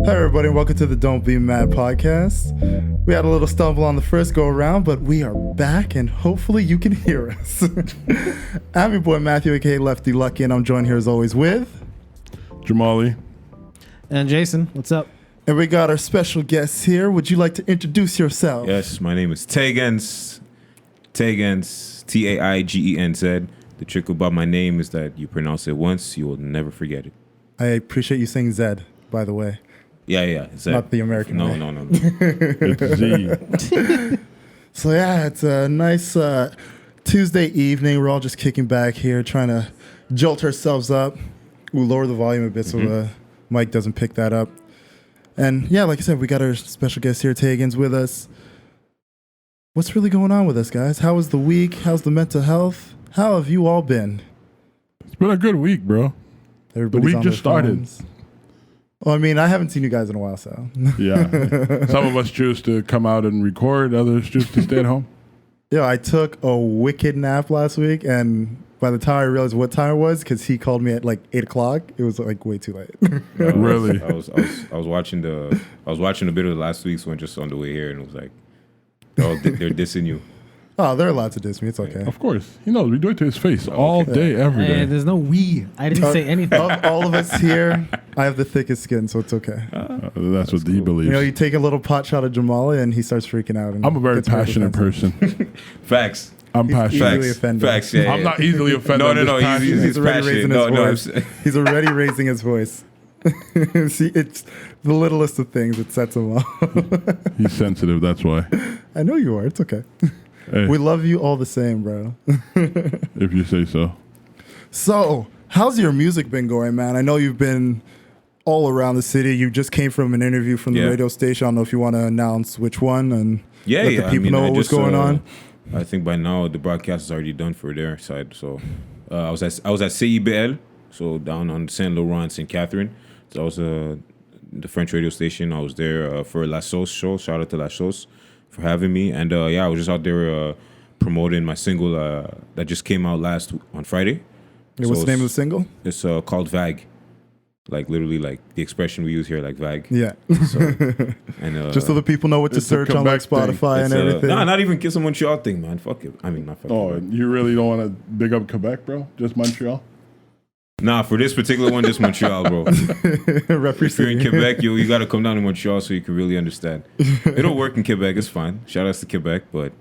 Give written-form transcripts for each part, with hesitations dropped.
Hi everybody, and welcome to the Don't Be Mad podcast. We had a little stumble on the first go around, but we are back and hopefully you can hear us. I'm your boy Matthew, aka Lefty Lucky, and I'm joined here as always with Jamali. And Jason, what's up? And we got our special guests here. Would you like to introduce yourself? Yes, my name is Taigenz. Taigenz, Taigenz. The trick about my name is that you pronounce it once, you will never forget it. I appreciate you saying Zed, by the way. Yeah. Zed. Not the American way. No. It's Z. So yeah, it's a nice Tuesday evening. We're all just kicking back here, trying to jolt ourselves up. We'll lower the volume a bit so the mic doesn't pick that up. And yeah, like I said, we got our special guest here, Taigenz, with us. What's really going on with us, guys? How was the week? How's the mental health? How have you all been? It's been a good week, bro. Everybody's the week on just their started. phones. Well, I mean, I haven't seen you guys in a while, so. Yeah. Some of us choose to come out and record. Others choose to stay at home. Yeah, I took a wicked nap last week, and by the time I realized what time it was, because he called me at like 8 o'clock, it was like way too late. Really? I was watching a bit of the last week's one just on the way here, and it was like, they're dissing you. Oh, they're allowed to diss me. It's okay. Of course. He knows. We do it to his face all day, every day. Hey, there's no we. I didn't say anything. Of all of us here, I have the thickest skin, so it's okay. That's what he believes. You know, you take a little pot shot of Jamali, and he starts freaking out. And I'm a very gets very passionate defensive. person. Facts. I'm passionate. Easily offended. Facts. Yeah. I'm not easily offended. I'm just passionate. He's already raising his voice. I'm- He's already raising his voice. See, it's the littlest of things that sets him off. He's sensitive. That's why. I know you are. It's okay. Hey, We love you all the same, bro. if you say so. So, how's your music been going, man? I know you've been all around the city. You just came from an interview from the Yeah. radio station. I don't know if you want to announce which one and Yeah, let the people know what's going on. I think by now the broadcast is already done for their side. So I was at CIBL, so down on Saint Laurent, St. Catherine. So I was the French radio station. I was there for La Sauce show. Shout out to La Sauce for having me. And I was just out there promoting my single that just came out on Friday. Yeah, what's the name of the single? It's called Vague. Like literally like the expression we use here, like vague. Yeah. So, and Just so the people know what to It's a search on like Quebec thing. Spotify and everything. Nah, not even Kiss a Montreal thing, man. Fuck it. I mean, not fuck Oh, it. you really don't want to big up Quebec, bro? Just Montreal? Nah, for this particular one, just Montreal, bro. If you're in Quebec, you got to come down to Montreal so you can really understand. It'll work in Quebec. It's fine. Shout outs to Quebec, but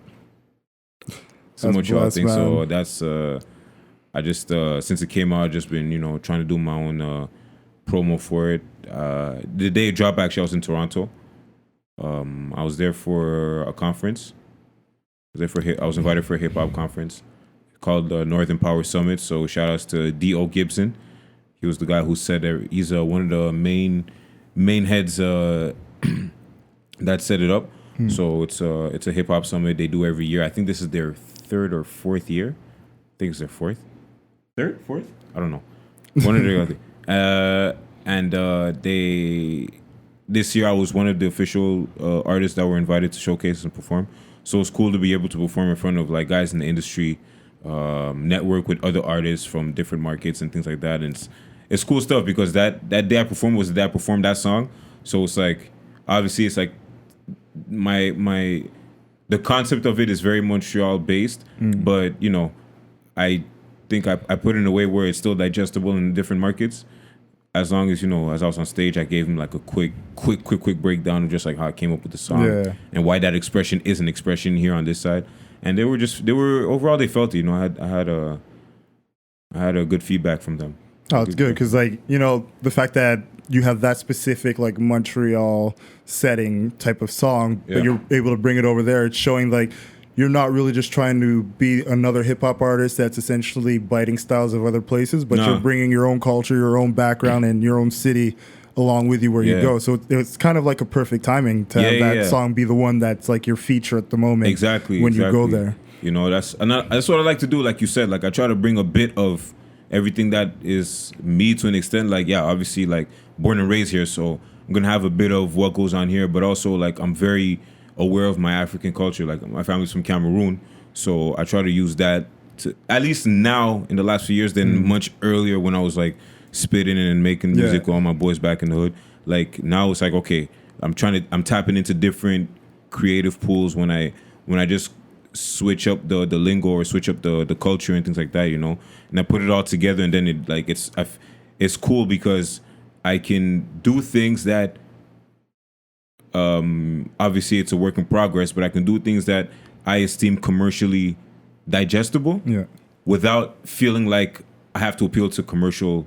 it's a That's Montreal blessed, thing. So man. that's I just since it came out, I've just been trying to do my own promo for it. The day it dropped, actually, I was in Toronto. I was there for a conference. I was invited for a hip hop conference called Northern Power Summit. So shout outs to D.O. Gibson. He was the guy who said that he's one of the main heads that set it up. So it's a hip hop summit they do every year. I think this is their third or fourth year. I think it's their fourth. Third? Fourth? I don't know. One of the other. This year I was one of the official artists that were invited to showcase and perform. So it's cool to be able to perform in front of like guys in the industry, network with other artists from different markets and things like that. And it's cool stuff because that day I performed was the day I performed that song. So it's like, obviously it's like the concept of it is very Montreal based, but I think I put it in a way where it's still digestible in different markets. As long as as I was on stage, I gave him like a quick breakdown of just like how I came up with the song and why that expression is an expression here on this side. And they were overall they felt it. I had a good feedback from them. Oh, it's good because the fact that you have that specific like Montreal setting type of song, but you're able to bring it over there. It's showing like you're not really just trying to be another hip hop artist that's essentially biting styles of other places, but you're bringing your own culture, your own background, and your own city along with you where you go. So it's kind of like a perfect timing to have that song be the one that's like your feature at the moment. Exactly. When you go there. That's what I like to do. Like you said, like I try to bring a bit of everything that is me to an extent. Like, obviously like born and raised here. So I'm going to have a bit of what goes on here, but also like I'm very aware of my African culture. Like my family's from Cameroon. So I try to use that to, at least now in the last few years than much earlier when I was like spitting and making music with all my boys back in the hood. like now it's like, okay, I'm tapping into different creative pools when I just switch up the lingo or switch up the culture and things like that, and I put it all together, and then it's cool because I can do things that obviously it's a work in progress, but I can do things that I esteem commercially digestible without feeling like I have to appeal to commercial.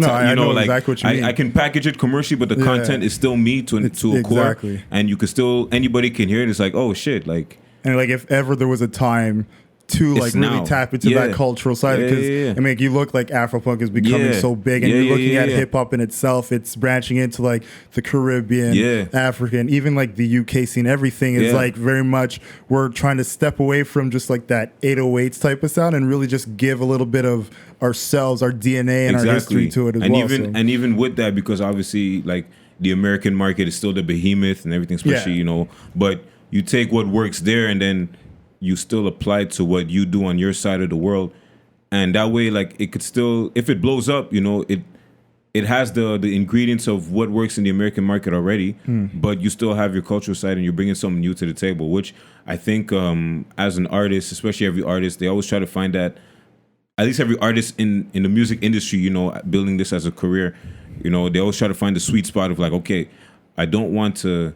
I know like exactly what you mean. I can package it commercially, but the content is still me to a core, and you can still, anybody can hear it. It's like, oh shit, like, and like if ever there was a time to like really tap into that cultural side, because I mean, you look like Afropunk is becoming so big, and you're looking at hip hop in itself. It's branching into like the Caribbean, African, even like the UK scene. Everything is like very much we're trying to step away from just like that 808s type of sound and really just give a little bit of ourselves, our DNA, and our history to it as well. And even with that, because obviously like the American market is still the behemoth and everything, especially but you take what works there and then you still apply to what you do on your side of the world, and that way, like, it could still, if it blows up, it has the ingredients of what works in the American market already, but you still have your cultural side and you're bringing something new to the table, which I think as an artist, especially every artist, they always try to find that, at least every artist in the music industry, building this as a career, they always try to find the sweet spot of like, okay, I don't want to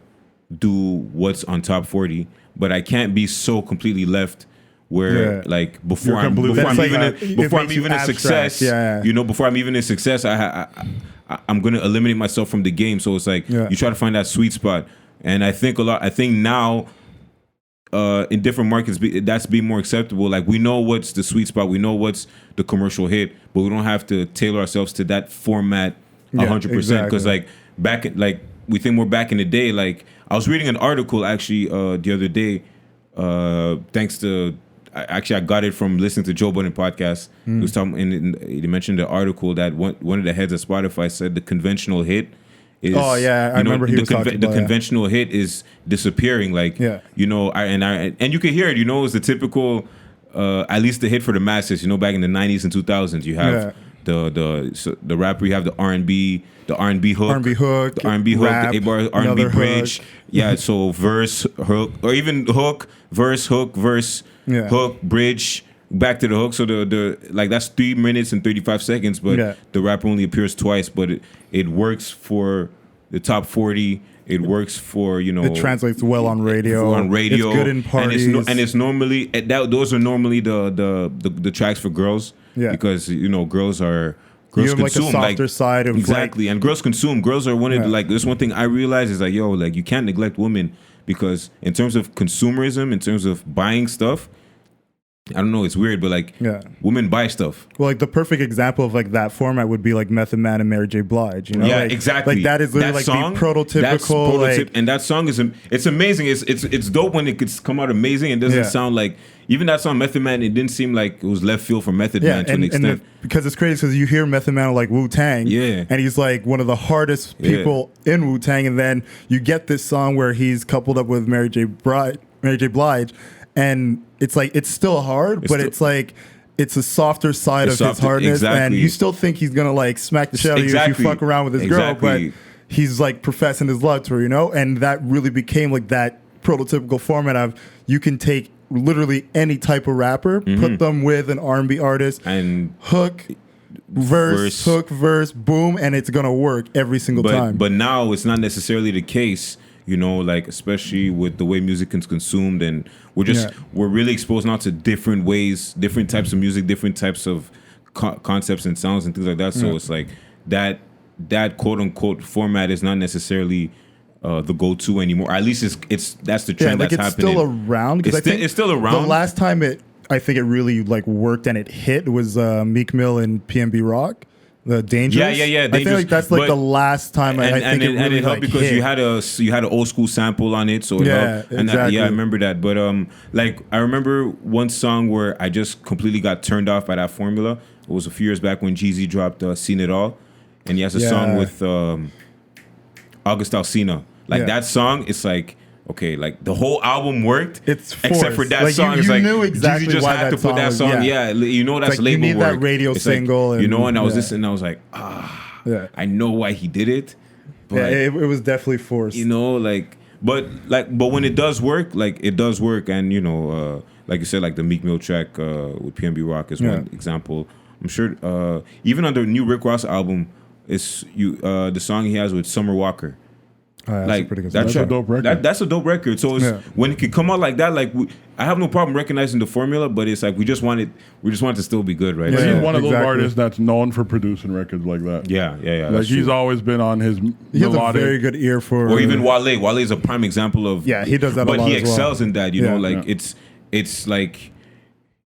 do what's on top 40, but I can't be so completely left where like before I'm even a success, before I'm even a success, I'm gonna eliminate myself from the game. So it's like you try to find that sweet spot, and I think now in different markets that's being more acceptable. Like, we know what's the sweet spot, we know what's the commercial hit, but we don't have to tailor ourselves to that format 100%. Because like we think we're back in the day. Like, I was reading an article actually the other day, thanks to I got it from listening to Joe Budden podcast. He was talking, and he mentioned the article that one of the heads of Spotify said the conventional hit is. Oh yeah, I remember he was talking about the conventional hit is disappearing. Like, and you can hear it. It's the typical, at least the hit for the masses. Back in the 90s and 2000s, you have the rapper, you have the R&B. The R&B hook, the rap, the 8-bar R&B bridge, so verse, hook, or even hook, verse, hook, bridge, back to the hook. So the like that's 3 minutes and 35 seconds, but the rapper only appears twice. But it works for the top 40. It works for It translates well on radio. It's good in parties, and it's normally those are normally the tracks for girls. Because girls are. Girls you have consume, like a softer side of exactly, and girls consume. Girls are one of the, like, there's one thing I realize is like, you can't neglect women, because in terms of consumerism, in terms of buying stuff, I don't know, it's weird, but like women buy stuff. Well, like the perfect example of like that format would be like Method Man and Mary J. Blige. Yeah, exactly. Like that is literally like the prototypical. Like, and that song is it's amazing. It's dope when it could come out amazing. It doesn't sound like, even that song Method Man, it didn't seem like it was left field for Method Man to an extent. Because it's crazy, because you hear Method Man like Wu-Tang, and he's like one of the hardest people in Wu-Tang, and then you get this song where he's coupled up with Mary J. Blige, and it's like it's still hard, it's like it's a softer side of his hardness, and you still think he's gonna like smack the shit out of you if you fuck around with his girl, but he's like professing his love to her, and that really became like that prototypical format of you can take literally any type of rapper, put them with an R&B artist, and hook, verse, hook, verse, boom, and it's gonna work every single time. But now it's not necessarily the case, like especially with the way music is consumed, and we're really exposed now to different ways, different types of music, different types of concepts and sounds and things like that. So it's like that quote unquote format is not necessarily the go-to anymore. At least that's the trend that's happening. It's still around. It's still around. The last time I think it really like worked and it hit was Meek Mill and PNB Rock. The Dangerous. Yeah. I think like that's like the last time I think it really helped, like, because hit. you had an old school sample on it, so it helped. And exactly. I remember that. But like I remember one song where I just completely got turned off by that formula. It was a few years back when Jeezy dropped "Seen It All," and he has a song with August Alsina. Like that song, it's like, okay, like the whole album worked, except for that song. It's like knew exactly Jeezy just why had to put that song. that's like, label you need work. That radio it's single, like, and I was listening, and I was like, I know why he did it, Yeah, it was definitely forced. You know, but when it does work, it does work, and like you said, like the Meek Mill track with PNB Rock is one example. I'm sure even on the new Rick Ross album, it's the song he has with Summer Walker. That's a pretty good that's a dope record. That's a dope record. So when it could come out like that, I have no problem recognizing the formula, but it's like we just want it to still be good, right? He's one of those artists that's known for producing records like that. Yeah. Like he's always been on his he has a very good ear for, or even Wale. Wale is a prime example of he does that, but a lot he as excels well. in that. It's like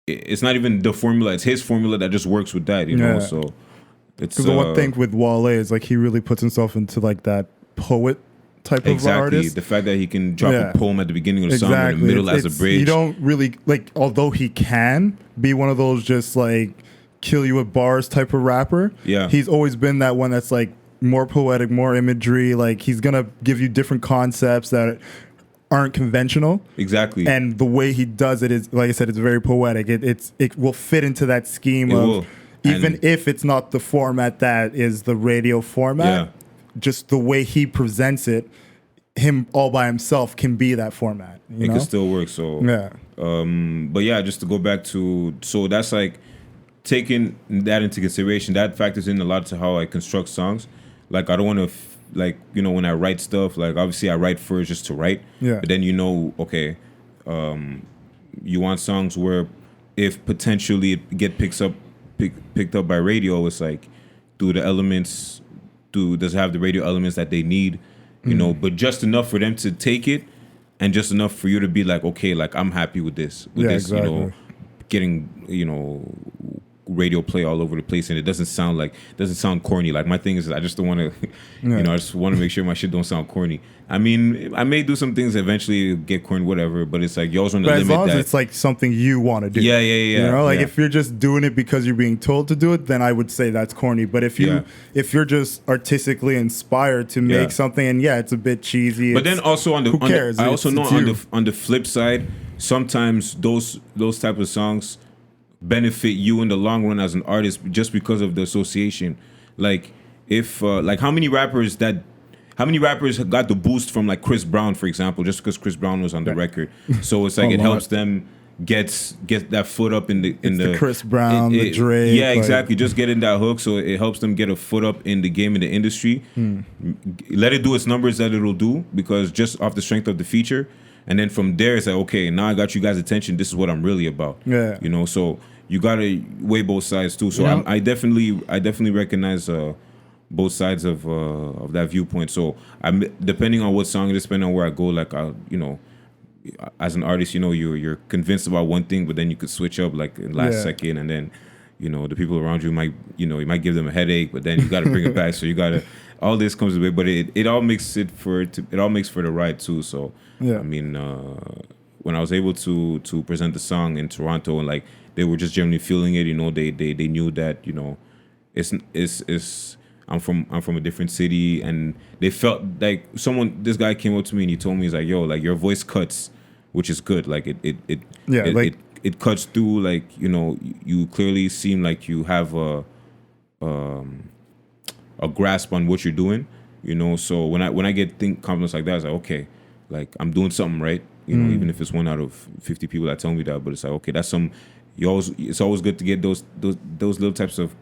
it's not even the formula; it's his formula that just works with that. You know, so it's because the one thing with Wale is like he really puts himself into like that poet type of artist. The fact that he can drop a poem at the beginning of the song in the middle as a bridge. You don't really like, although he can be one of those just like kill you with bars type of rapper. Yeah, he's always been that one that's like more poetic, more imagery. Like he's gonna give you different concepts that aren't conventional. Exactly. And the way he does it is, like I said, it's very poetic. It will fit into that scheme of even if it's not the format that is the radio format. Yeah. Just the way he presents it, him all by himself can be that format. It can still work. So but yeah, just to go back to, so that's like taking that into consideration. That factors in a lot to how I construct songs. Like I don't want to when I write stuff, like obviously I write first just to write. Yeah. But then okay, you want songs where if potentially it picked up by radio, it's like does it have the radio elements that they need, but just enough for them to take it, and just enough for you to be like, okay, like I'm happy with this, exactly. Getting radio play all over the place, and it doesn't sound corny. Like my thing is, I just don't want to, I just want to make sure my shit don't sound corny. I mean, I may do some things eventually get corny, whatever, but it's like you always want to limit as long that. as it's like something you want to do. Yeah. If you're just doing it because you're being told to do it, then I would say that's corny. But if you're just artistically inspired to make something, and it's a bit cheesy. But then also on the flip side, sometimes those type of songs benefit you in the long run as an artist just because of the association. Like if how many rappers got the boost from like Chris Brown, for example, just because Chris Brown was on the record. So it's like it helps them get that foot up in the Chris Brown, the Drake. Yeah, exactly. Just getting that hook, so it helps them get a foot up in the game, in the industry. Let it do its numbers that it'll do, because just off the strength of the feature. And then from there, it's like, okay, now I got you guys' attention. This is what I'm really about. Yeah. So you gotta weigh both sides too. So I definitely recognize both sides of that viewpoint. So I'm depending on what song it is, depending on where I go. Like as an artist, you're convinced about one thing, but then you could switch up like in last second, and then the people around you might you might give them a headache, but then you got to bring it back. So you got to, all this comes to it, but it all makes for the ride too. So I mean, when I was able to present the song in Toronto, and like they were just generally feeling it, they knew that it's I'm from a different city, and they felt like this guy came up to me and he told me, he's like, yo, like your voice cuts, which is good, like it cuts through, like you clearly seem like you have a grasp on what you're doing, so when I get compliments like that, it's like, okay, like I'm doing something right, even if it's 1 out of 50 people that tell me that, but it's like, okay, it's always good to get those little types of,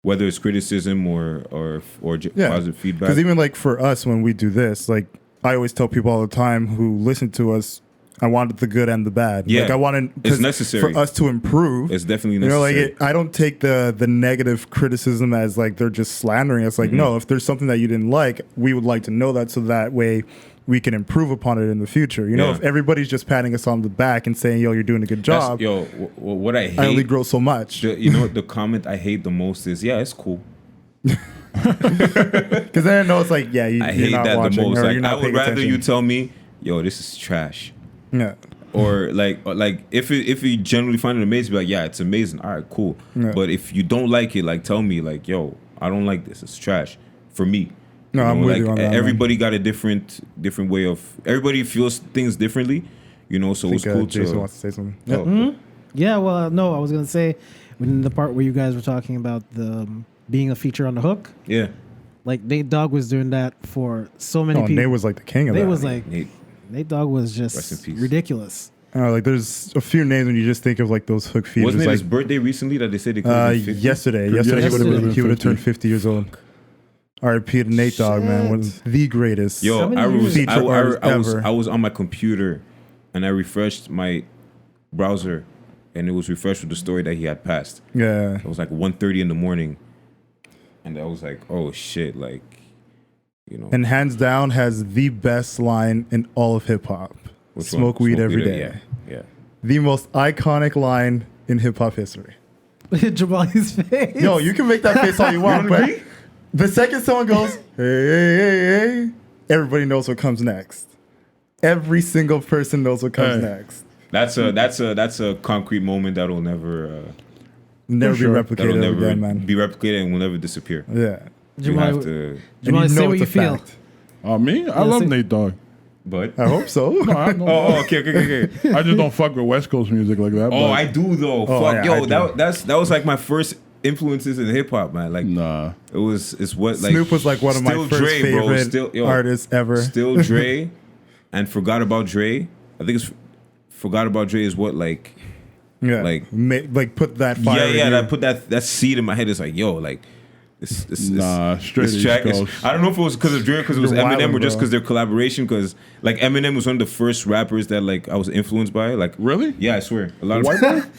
whether it's criticism or positive feedback. Because even like for us, when we do this, like I always tell people all the time who listen to us, I wanted the good and the bad. Yeah, like I wanted, it's necessary for us to improve. It's definitely necessary. I don't take the negative criticism as like they're just slandering us. Like, no, if there's something that you didn't like, we would like to know that, so that way we can improve upon it in the future. If everybody's just patting us on the back and saying, yo, you're doing a good job. What I hate, I only grow so much. The comment I hate the most is, yeah, it's cool. Because then I know it's like, yeah, I hate not that watching, the most. Like, I would rather attention. you tell me, yo, this is trash. Yeah. Or like if you generally find it amazing, be like, yeah, it's amazing. All right, cool. Yeah. But if you don't like it, like tell me, like, yo, I don't like this. It's trash for me. No, I'm with you on that. Everybody got a different way of. Everybody feels things differently, So it's cool. Jason wants to say something. Yeah. Mm-hmm. Yeah. Well, no, I was gonna say, when the part where you guys were talking about the being a feature on the hook. Yeah. Like Nate Dogg was doing that for so many people. Nate was like the king of that. Nate was like Nate Dogg was Rest in just peace. ridiculous. Like there's a few names when you just think of like those hook features. Wasn't it like his birthday recently that they said they could yesterday he Yesterday. would have turned 50 years old. R.I.P. to Nate Dogg, man, one of the greatest. Yo, I was on my computer and I refreshed my browser and it was refreshed with the story that he had passed. Yeah. It was like 1:30 in the morning. And I was like, oh shit, like, you know. And hands down has the best line in all of hip hop. Smoke weed every day. Yeah. The most iconic line in hip hop history. Jamali's face. Yo, you can make that face all you want, but the second someone goes, hey, everybody knows what comes next. Every single person knows what comes next. That's a concrete moment that'll never Be replicated again, man. Be replicated and will never disappear. Yeah. You have to. Jamali, say what you feel. Me? I love Nate Dogg. But I hope so. Okay. I just don't fuck with West Coast music like that. Oh, I do though. Fuck, yeah, yo, that was like my first influences in hip hop, man. Like, it's what like Snoop was like one of my first Dre, favorite artists ever. Still Dre, and Forgot About Dre. I think it's Forgot About Dre is what like, like put that fire. Yeah. That put that seed in my head. It's like, yo, like. Straight this track I don't know if it was because of Dre, because it was Eminem, or just because their collaboration. Because like Eminem was one of the first rappers that like I was influenced by. Like really? Yeah, I swear. A lot of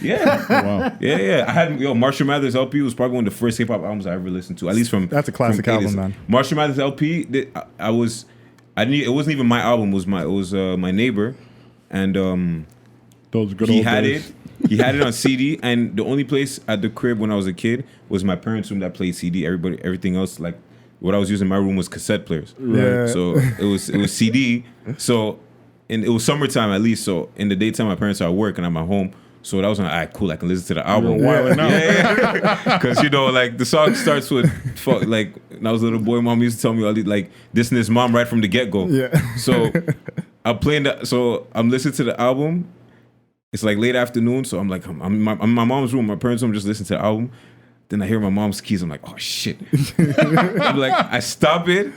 yeah. Wow. Yeah. I had Marshall Mathers LP was probably one of the first hip hop albums I ever listened to. At least from that's a classic album, man. Marshall Mathers LP. It wasn't even my album. It was my neighbor, and those good he old had days. He had it on CD, and the only place at the crib when I was a kid was my parents' room that played CD. Everything else, like what I was using in my room, was cassette players. Yeah. So it was CD. So, and it was summertime at least. So in the daytime, my parents are at work and I'm at home. So that was like, all right, cool. I can listen to the album. Because like the song starts with like when I was a little boy, mom used to tell me all these like this and his mom right from the get go. Yeah. So I'm playing that. So I'm listening to the album. It's like late afternoon, so I'm like, I'm in my mom's room, my parents' room, just listening to the album. Then I hear my mom's keys. I'm like, oh shit. I'm like, I stop it.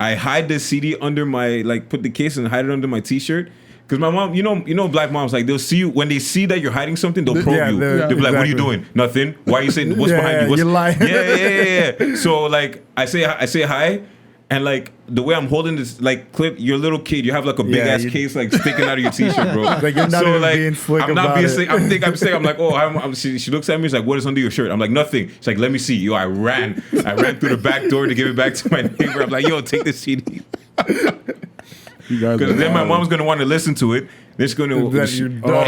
I hide the CD under my, like, put the case and hide it under my t-shirt. Because my mom, you know, black moms, like, they'll see you, when they see that you're hiding something, they'll probe you. They'll be like, what are you doing? Nothing. Why are you saying, what's behind you? You're lying. Yeah. So, like, I say hi. And like the way I'm holding this like clip, you're a little kid. You have like a big ass case like sticking out of your t-shirt, bro. Like you're not even being slick I'm about not being it. slick. I'm saying I'm like, oh, she looks at me. She's like, what is under your shirt? I'm like, nothing. She's like, let me see. Yo, I ran through the back door to give it back to my neighbor. I'm like, yo, take this CD. Because then my mom's gonna want to listen to it. Then she's gonna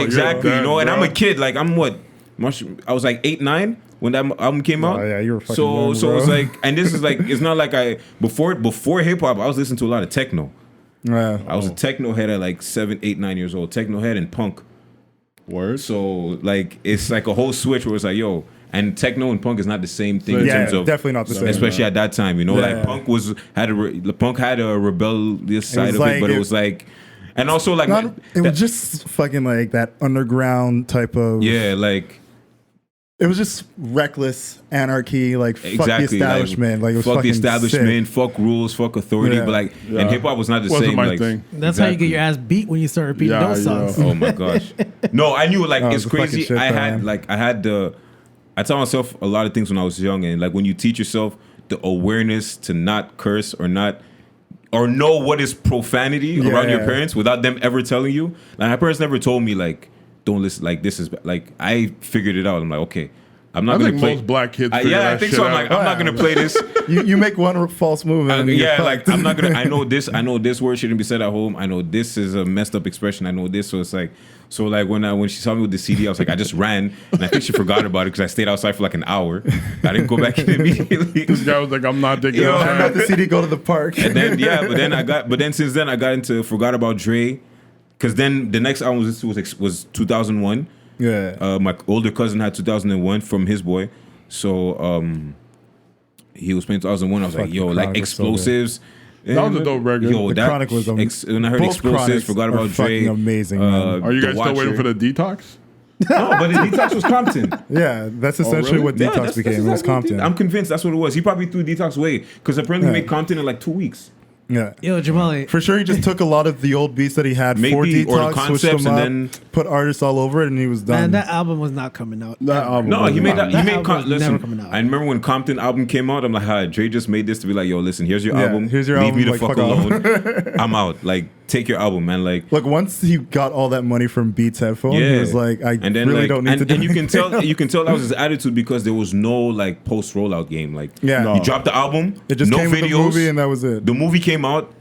exactly, you know. And I'm a kid. Like I'm what? I was like 8, 9. When that album came out, you were fucking so young, so bro. it's like, and this is like, it's not like before hip hop, I was listening to a lot of techno. I was a techno head at like 7, 8, 9 years old. Techno head and punk. Word. So like it's like a whole switch where it's like, yo, and techno and punk is not the same thing in terms of definitely not the same. especially at that time, you know, like punk had a rebellious side of it, but it was like, and also like it was just fucking like that underground type of like. It was just reckless anarchy, like fuck the establishment, like it was fuck the fucking establishment, sick. fuck rules, fuck authority. But like, and hip hop was not the same. My like, thing. That's how you get your ass beat when you start repeating those songs. Oh my gosh! No, I knew like it's crazy. Shit, I tell myself a lot of things when I was young, and like when you teach yourself the awareness to not curse or know what is profanity around your parents without them ever telling you. Like my parents never told me like, don't listen, like this is like I figured it out. I'm like, okay, I'm not gonna play. Most black kids. I think so. I'm like, I'm not gonna play this. You make one false move, and like I'm not gonna. I know this word shouldn't be said at home. I know this is a messed up expression. I know this, so it's like, when she saw me with the CD, I was like, I just ran, and I think she forgot about it because I stayed outside for like an hour. I didn't go back in immediately. This guy was like, I'm not taking. I got the CD. Go to the park. And then but then since then I got into Forgot About Dre. Because then the next album was 2001. Yeah. My older cousin had 2001 from his boy. So he was playing 2001. I was like, yo, like Explosives. So that was a dope record. Yo, the Chronic was when I heard Explosives, Forgot About Dre. Amazing. Man. Are you guys still waiting for the Detox? No, but the Detox was Compton. Yeah, that's essentially really? what Yeah, Detox that's became. It was exactly what Compton. I'm convinced that's what it was. He probably threw Detox away because apparently he made Compton in like 2 weeks. Yeah. Yo, Jamali. For sure, he just took a lot of the old beats that he had for Maybe, or the Detox, switched concepts, them and up, then- put artists all over it, and he was done. Man, that album was not coming out. That album No, was he made wild. that. He That made. album was never Listen, coming out. I remember when Compton album came out. I'm like, "Hi, Dre just made this to be like, yo, listen, here's your Yeah, album. here's your Leave album, me the like, fuck fuck off." alone. I'm out. Like, take your album, man. Like, Look, once he got all that money from Beats headphone, yeah. he was like, I and then, really like, don't need to do and you can anything tell, you can tell that was his attitude because there was no like post rollout game. Like, Yeah. No. he dropped the album. It just no came with videos. the movie, and that was it. The movie came out,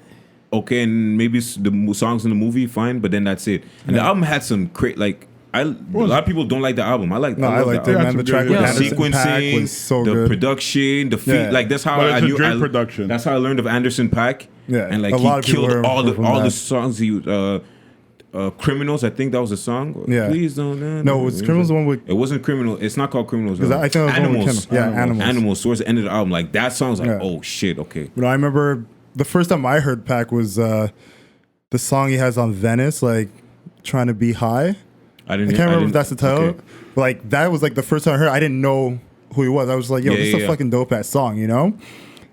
okay, and maybe the songs in the movie, fine, but then that's it. And the album had some like a lot of people don't like the album. I like. No, I love liked the it, album. man. The some track good- with Yeah. Anderson .Paak Sequencing, was so the good. production, the feat. Yeah. Like that's how But it's I a knew. Dre production. That's how I learned of Anderson .Paak. Yeah, and like a lot of he people killed heard all from the that. songs. He Criminals. I think that was a song. Yeah. Please don't. No, it was Criminals the one with. It wasn't Criminal. It's not called Criminals. Because I think it was the one with Animals. Kendall. Yeah, Animals. Animals. Towards the end of the album, like that song's like, Yeah. oh shit, okay. But I remember the first time I heard Pac was the song he has on Venice, like trying to be high. I I didn't. can't remember if that's the title. okay. But like that was like the first time I heard. I didn't know who he was. I was like, yo, Yeah, this is yeah, a yeah. fucking dope ass song, you know.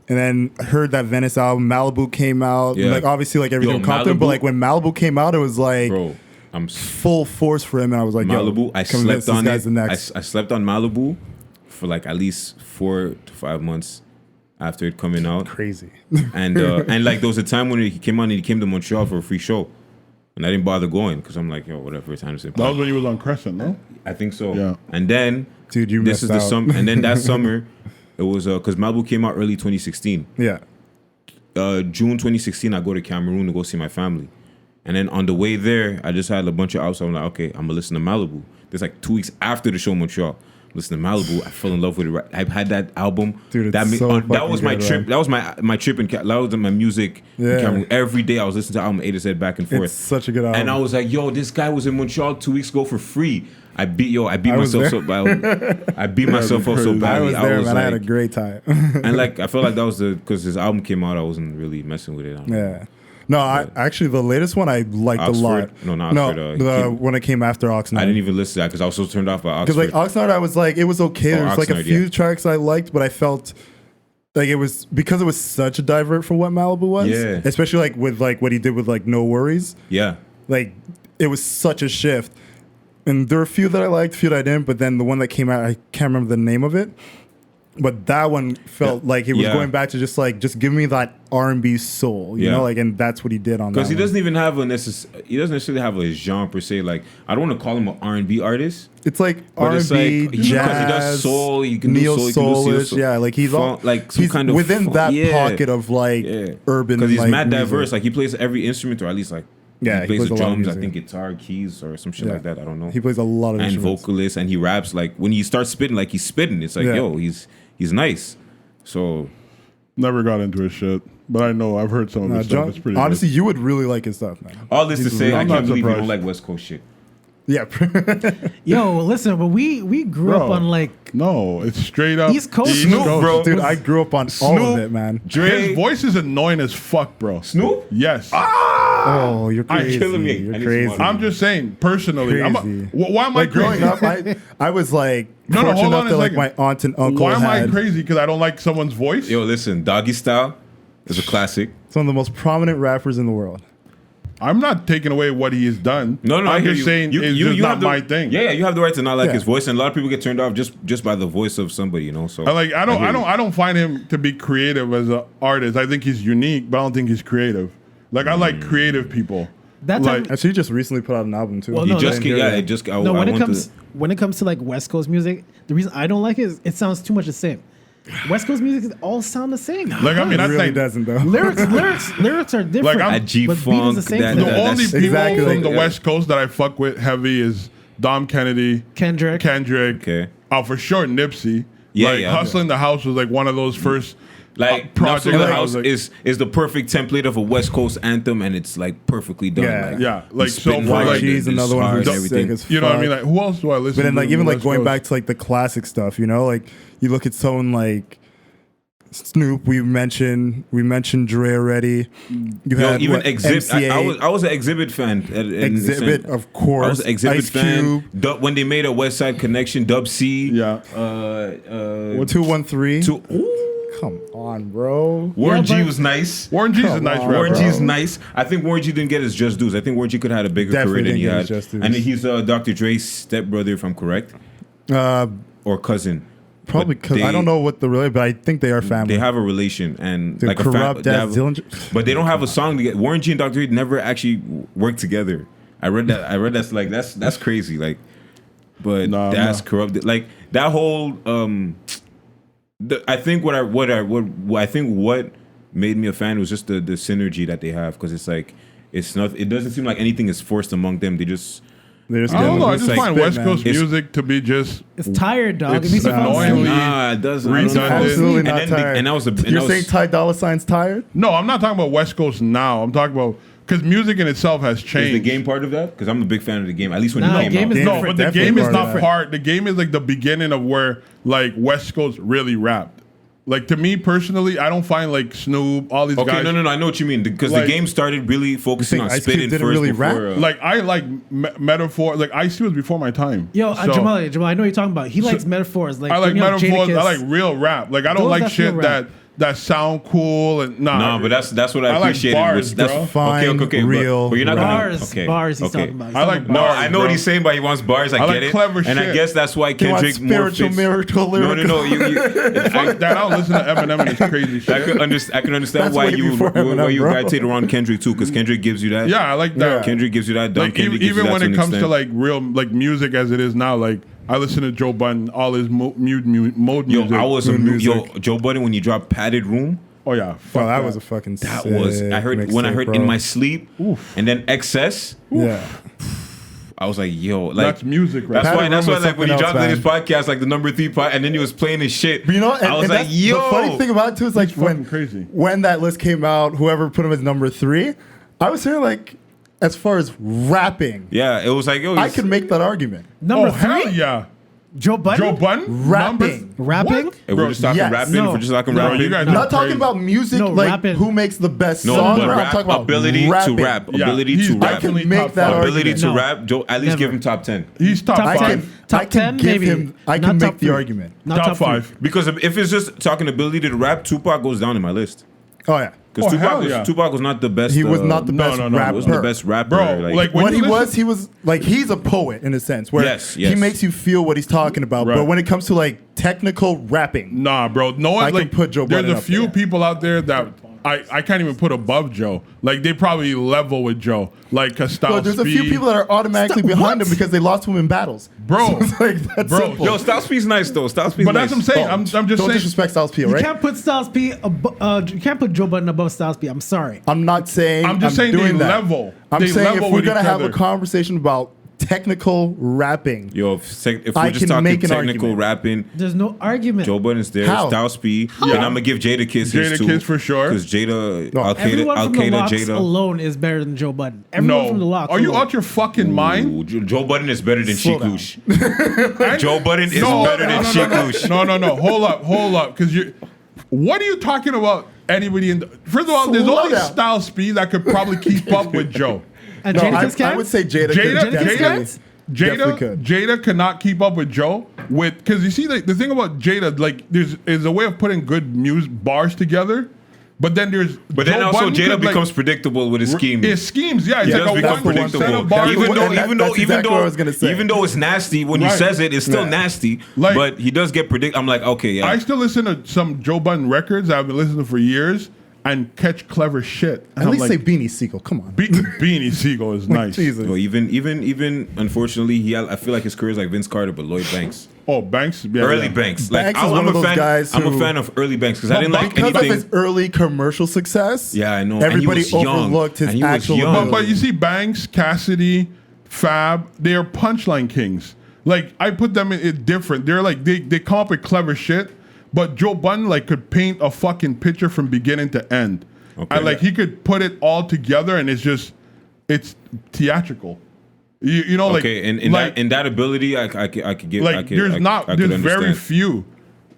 And then I heard that Venice album, Malibu came out. Yeah. Like obviously like everything Yo, with Compton, but Malibu- like when Malibu came out, it was like Bro, I'm full force for him, and I was like, Malibu. yo, I convinced slept on this guy's it. the next. I slept on Malibu for like at least 4 to 5 months after it coming out. Crazy. And like there was a time when he came on and he came to Montreal for a free show, and I didn't bother going because I'm like, yo, whatever. It's Anderson. That was when he was on Crescent, no? I think so. Yeah. And then Dude, you this missed is the out. and then that summer it was because Malibu came out early 2016. Yeah. June 2016, I go to Cameroon to go see my family. And then on the way there, I just had a bunch of outs. I'm like, okay, I'm gonna listen to Malibu. There's like 2 weeks after the show in Montreal. Listen to Malibu. I fell in love with it. I've had that album. Dude, it's that so that fucking was my good, trip. man. That was my trip in. That was my music in Yeah. Cameroon. Every day I was listening to album A to Z back and forth. It's such a good album. And I was like, yo, this guy was in Montreal 2 weeks ago for free. I beat I was myself there. so bad. I beat myself up so crazy. badly. I was there, man. I had a like, great time. and like I felt like that was because his album came out. I wasn't really messing with it. I don't know. Yeah. No, I actually the latest one I liked Oxford? a lot. No, not Oxford, the when it came after Oxnard. I didn't even listen to that because I was so turned off by Oxford. Because like Oxnard, I was like, it was okay. Oh, There was like a Oxnard, few yeah. tracks I liked, but I felt like it was because it was such a divert from what Malibu was. Yeah. Especially like with like what he did with like No Worries. yeah. Like it was such a shift. And there were a few that I liked, a few that I didn't, but then the one that came out, I can't remember the name of it. But that one felt like he was Yeah. going back to just give me that R&B soul, you Yeah. know, like, and that's what he did on that. Because he one. doesn't even have he doesn't necessarily have a genre per se. Like I don't want to call him an R&B artist. It's like But R&B, it's like jazz, because he does soul, he can do neo soul, he can do soulish, soul. yeah. Like he's all Funk, like some he's kind of within funk, that yeah. pocket of like urban. Because he's like, mad music. diverse. Like he plays every instrument, or at least like Yeah, he plays the a lot of drums. I music. think guitar, keys, or some shit Yeah. like that. I don't know. He plays a lot of and instruments. vocalist, and he raps. Like when he starts spitting, like he's spitting. It's like Yeah. yo, he's nice. So Never got into his shit, but I know I've heard some of No, his stuff. John, It's pretty honestly, you would really like his stuff, man. all this to say, I I'm can't not believe you surprised. don't like West Coast shit. Yeah, Yo, listen, but we grew up Bro. on like good. No, it's straight up East Coast. Snoop, bro. dude, I grew up on all of Snoop. it, man. Dre, His voice is annoying as fuck, bro. Snoop. Yes. Oh, you're I- crazy. killing me. I You're need crazy. some water. I'm just saying, personally. Crazy. Why am I Like growing crazy? up, I was like No, hold fortunate on enough a that like second. my aunt and uncle Why am I had crazy? Because I don't like someone's voice? Yo, listen, Doggy Style is a classic. some of the most prominent rappers in the world. I'm not taking away what he has done. No, I I'm hear just you. saying it's just have not the, my thing. Yeah, you have the right to not like Yeah. his voice, and a lot of people get turned off just by the voice of somebody, you know. So I hear you. don't find him to be creative as an artist. I think he's unique, but I don't think he's creative. Like I like creative people. That like time- Actually, he just recently put out an album too. Well, He no, just that- came, yeah, it just. I, no, I when it went comes to, when it comes to like West Coast music, the reason I don't like it is it sounds too much the same. West Coast music all sound the same. Like I mean, it I really think doesn't though. lyrics are different. Like, I'm- At G but beat is Funk, the same. that- the flow. only that's people exactly from like the that. West Coast that I fuck with heavy is Dom Kennedy, Kendrick. Kendrick, Okay. for sure Nipsey. Yeah, like yeah. Hustling the House was like one of those first like projects. Project that I House was like- is the perfect template of a West Coast anthem, and it's like perfectly done. Yeah. like, Yeah, like, he's so spitting for, hard, like, YG's it's another one hard who's and sick everything. as You know what I fuck. mean? Like who else do I listen But to? then like on even the like West going Coast? back to like the classic stuff, you know, like you look at someone like Snoop. We mentioned Dre already. You had even what, Exhibit. MCA. I was an Exhibit fan. Exhibit, of course. I was an Exhibit Ice fan. Cube. When they made a West Side Connection, Dub C. Yeah. 213. Come on, bro. Warren Yeah, G but- was nice. Warren G's a nice on, rapper. Warren G is bro. nice. I think Warren G didn't get his just dues. I think Warren G could have had a bigger Definitely career than he didn't get had. his just dues. And he's Dr. Dre's stepbrother, if I'm correct, or cousin. Probably But because I don't know what the relation, but I think they are family. They have a relation and The like corrupt they Daz have- Dillinger. but they don't have a song together. Warren G and Dr. Dre never actually worked together. I read that's like that's crazy. Like, but Nah, that's nah. corrupted. Like that whole I think what I think what made me a fan was just the synergy that they have, because it's like it's not. It doesn't seem like anything is forced among them. They just They just I don't know. I it's just like find spit, West man. Coast It's- music to be just It's tired, dog. It's It makes you fall annoyingly- asleep. nah. It doesn't. I don't redundant. know. Absolutely And not then tired. and that was a. And You're that saying was, Ty Dolla $ign's tired? no. I'm not talking about West Coast now. I'm talking about because music in itself has is changed. the game part of that? Because I'm a big fan of the game. At least when Nah, it came game out. is No, different. but the Definitely game is part not of that. part. The game is like the beginning of where like West Coast really rapped. Like to me personally, I don't find like Snoop, all these Okay, guys. no, I know what you mean, because Like- the game started really focusing You on think Ice Cube spitting didn't first really before. rap? Like I like metaphor. Like Ice-T was before my time. Yo, So, Jamal, I know what you're talking about. He likes metaphors. Like I like bring up metaphors. Jadakiss. I like real rap. Like I don't Those like that's shit real rap. that sound cool and nah. No, but that's what I I like appreciated. bars, that's bro. Fine, real but you're not rap. gonna Bars he's okay. talking about. He's I talking like about No, bars, I know what bro. he's saying, but he wants bars. I I get like it, clever and I shit. guess that's why He wants Kendrick more spiritual, fits. miracle, No, lyrical. no, you Fuck that. I don't listen to Eminem and his crazy I shit. can understand That's why way you before Eminem, bro. gravitate around Kendrick too, because Kendrick gives you that. Yeah, I like that. Kendrick gives you that. Dumb Like Kendrick gives you even that when to it an comes to extent. like real like music as it is now, like I listen to Joe Budden, all his mode music. I was Mood Joe Budden when you dropped Padded Room. Oh yeah, fuck Oh, that was a fucking That sick was I heard when I mixtape, heard bro. In My Sleep, and then Excess. Yeah. I was like, yo, like that's music, right? That's Padded why Room was like when he something dropped in else, his podcast, like the number 3 part, and then he was playing his shit. But you know, I was like, that's yo. The funny thing about it too is like It's fucking when crazy. when that list came out, whoever put him as number 3, I was saying like, as far as rapping, Yeah, it was like, yo, I he's- could make that argument. Number Oh hell 3? yeah, Joe Budden? Joe Budden Rapping. Rapping? If we're Bro, just talking yes. rapping, No. if we're just talking No, rapping. you guys I'm are not talking crazy. about music, No, like rapping. who makes the best No, songs. but I'm rap, talking about ability rapping. to rap, Yeah, ability he's to I rap, can definitely make top that five. ability argument. to No. rap. Joe, at least Never. give him top 10. He's top Top I five. can, Top I can 10, give maybe. him. I Not can top make the 3. argument. Not Top top 3. five. Because if it's just talking ability to rap, Tupac goes down in my list. Oh yeah. Because Oh, hell yeah. Tupac was not the best. He was not the no, best no, no, rapper. wasn't the best rapper. Bro, like, when What you he listen- was like he's a poet in a sense where Yes, he yes. makes you feel what he's talking about. Right. But when it comes to like technical rapping, Nah, bro. No one I can like put Joe there's Budden a up few there. people out there that I can't even put above Joe. Like they probably level with Joe. Like Castile well, there's a few Speed. people that are automatically Stop- behind what? him because they lost him in battles. Bro. So it's like that's Bro, simple. Yo, Styles P's nice though. Styles P's But nice. that's what I'm saying. I'm just Don't saying. disrespect Styles P, You right? can't put Styles P you can't put Joe Budden above Styles P. I'm sorry. I'm not saying. I'm just saying they doing that. level. I'm They saying level if we're with gonna each have a other. conversation about technical rapping, Yo, if I we're just can talking make an technical argument. rapping, There's no argument. Joe Budden's there. How? Styles P. And I'm gonna give Jada Kiss his Jada too. Kiss for sure. Because Jada, No. Everyone from the Al-Qaeda, Locks Jada. alone is better than Joe Budden. Everyone from the No. Locks Are you alone. out your fucking mind? Ooh, Joe Budden is better than Slow down. Shikush. Joe Budden is No, better than no, Shikush. No. Hold up. Because you, what are you talking about? Anybody in the, first of all, there's Slow only down. Style Speed that could probably keep up with Joe. And no, Jadakiss I can? would say Jada. Jada, could definitely- Jada- definitely could. Jada cannot keep up with Joe with because you see the thing about Jada, like there's a way of putting good music bars together, but then there's But then Joe also Budden Jada could, like, becomes predictable with his schemes. his schemes, yeah, it's He like does a become one set predictable. of bars. Even though- that's exactly what I was gonna say. Even though it's nasty when he Right. says it, it's still Yeah. nasty. Like- but he does get predict. I'm like, okay, yeah. I still listen to some Joe Budden records I've been listening to for years and catch clever shit. And At I'm least like, say Beanie Siegel. Come on. Beanie Siegel is nice. Jesus. Well, even unfortunately, I feel like his career is like Vince Carter, but Lloyd Banks. Oh, Banks, yeah, Early yeah. Banks. Banks is I'm one of a those fan. guys I'm a who- fan of early Banks because I didn't like Because of anything. his early commercial success, Yeah, I know. And he everybody was young. overlooked his And he was actual young. ability. But you see, Banks, Cassidy, Fab, they are punchline kings. Like I put them in different. They're like they come up with clever shit. But Joe Budden like could paint a fucking picture from beginning to end. Okay. And like he could put it all together, and it's theatrical. You know, like Okay, and in like, that ability, I could give. like I could, there's I not could there's very understand. few.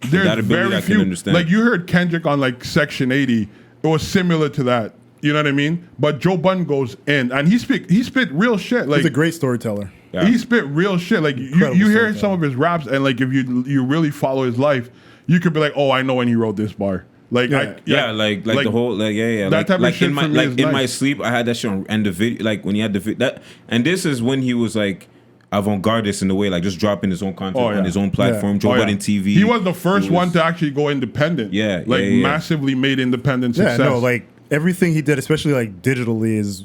there's That ability very I can few. understand. Like you heard Kendrick on like Section 80. It was similar to that. You know what I mean? But Joe Budden goes in and he spit real shit. Like He's a great storyteller. Yeah. he spit real shit. Like Incredible you hear storyteller. some of his raps and like if you really follow his life, you could be like, oh, I know when he wrote this bar. Like Yeah. like the whole that like, type of like shit in my for me is in my nice. sleep I had that shit on, and the video, like when he had the that, and this is when he was like avant-gardist in a way, like just dropping his own content Oh, yeah. on his own platform. Yeah. Joe Oh, yeah. Budden TV. He was the first He was- one to actually go independent. Yeah, like yeah. massively made independent Yeah, success. no, like everything he did, especially like digitally, is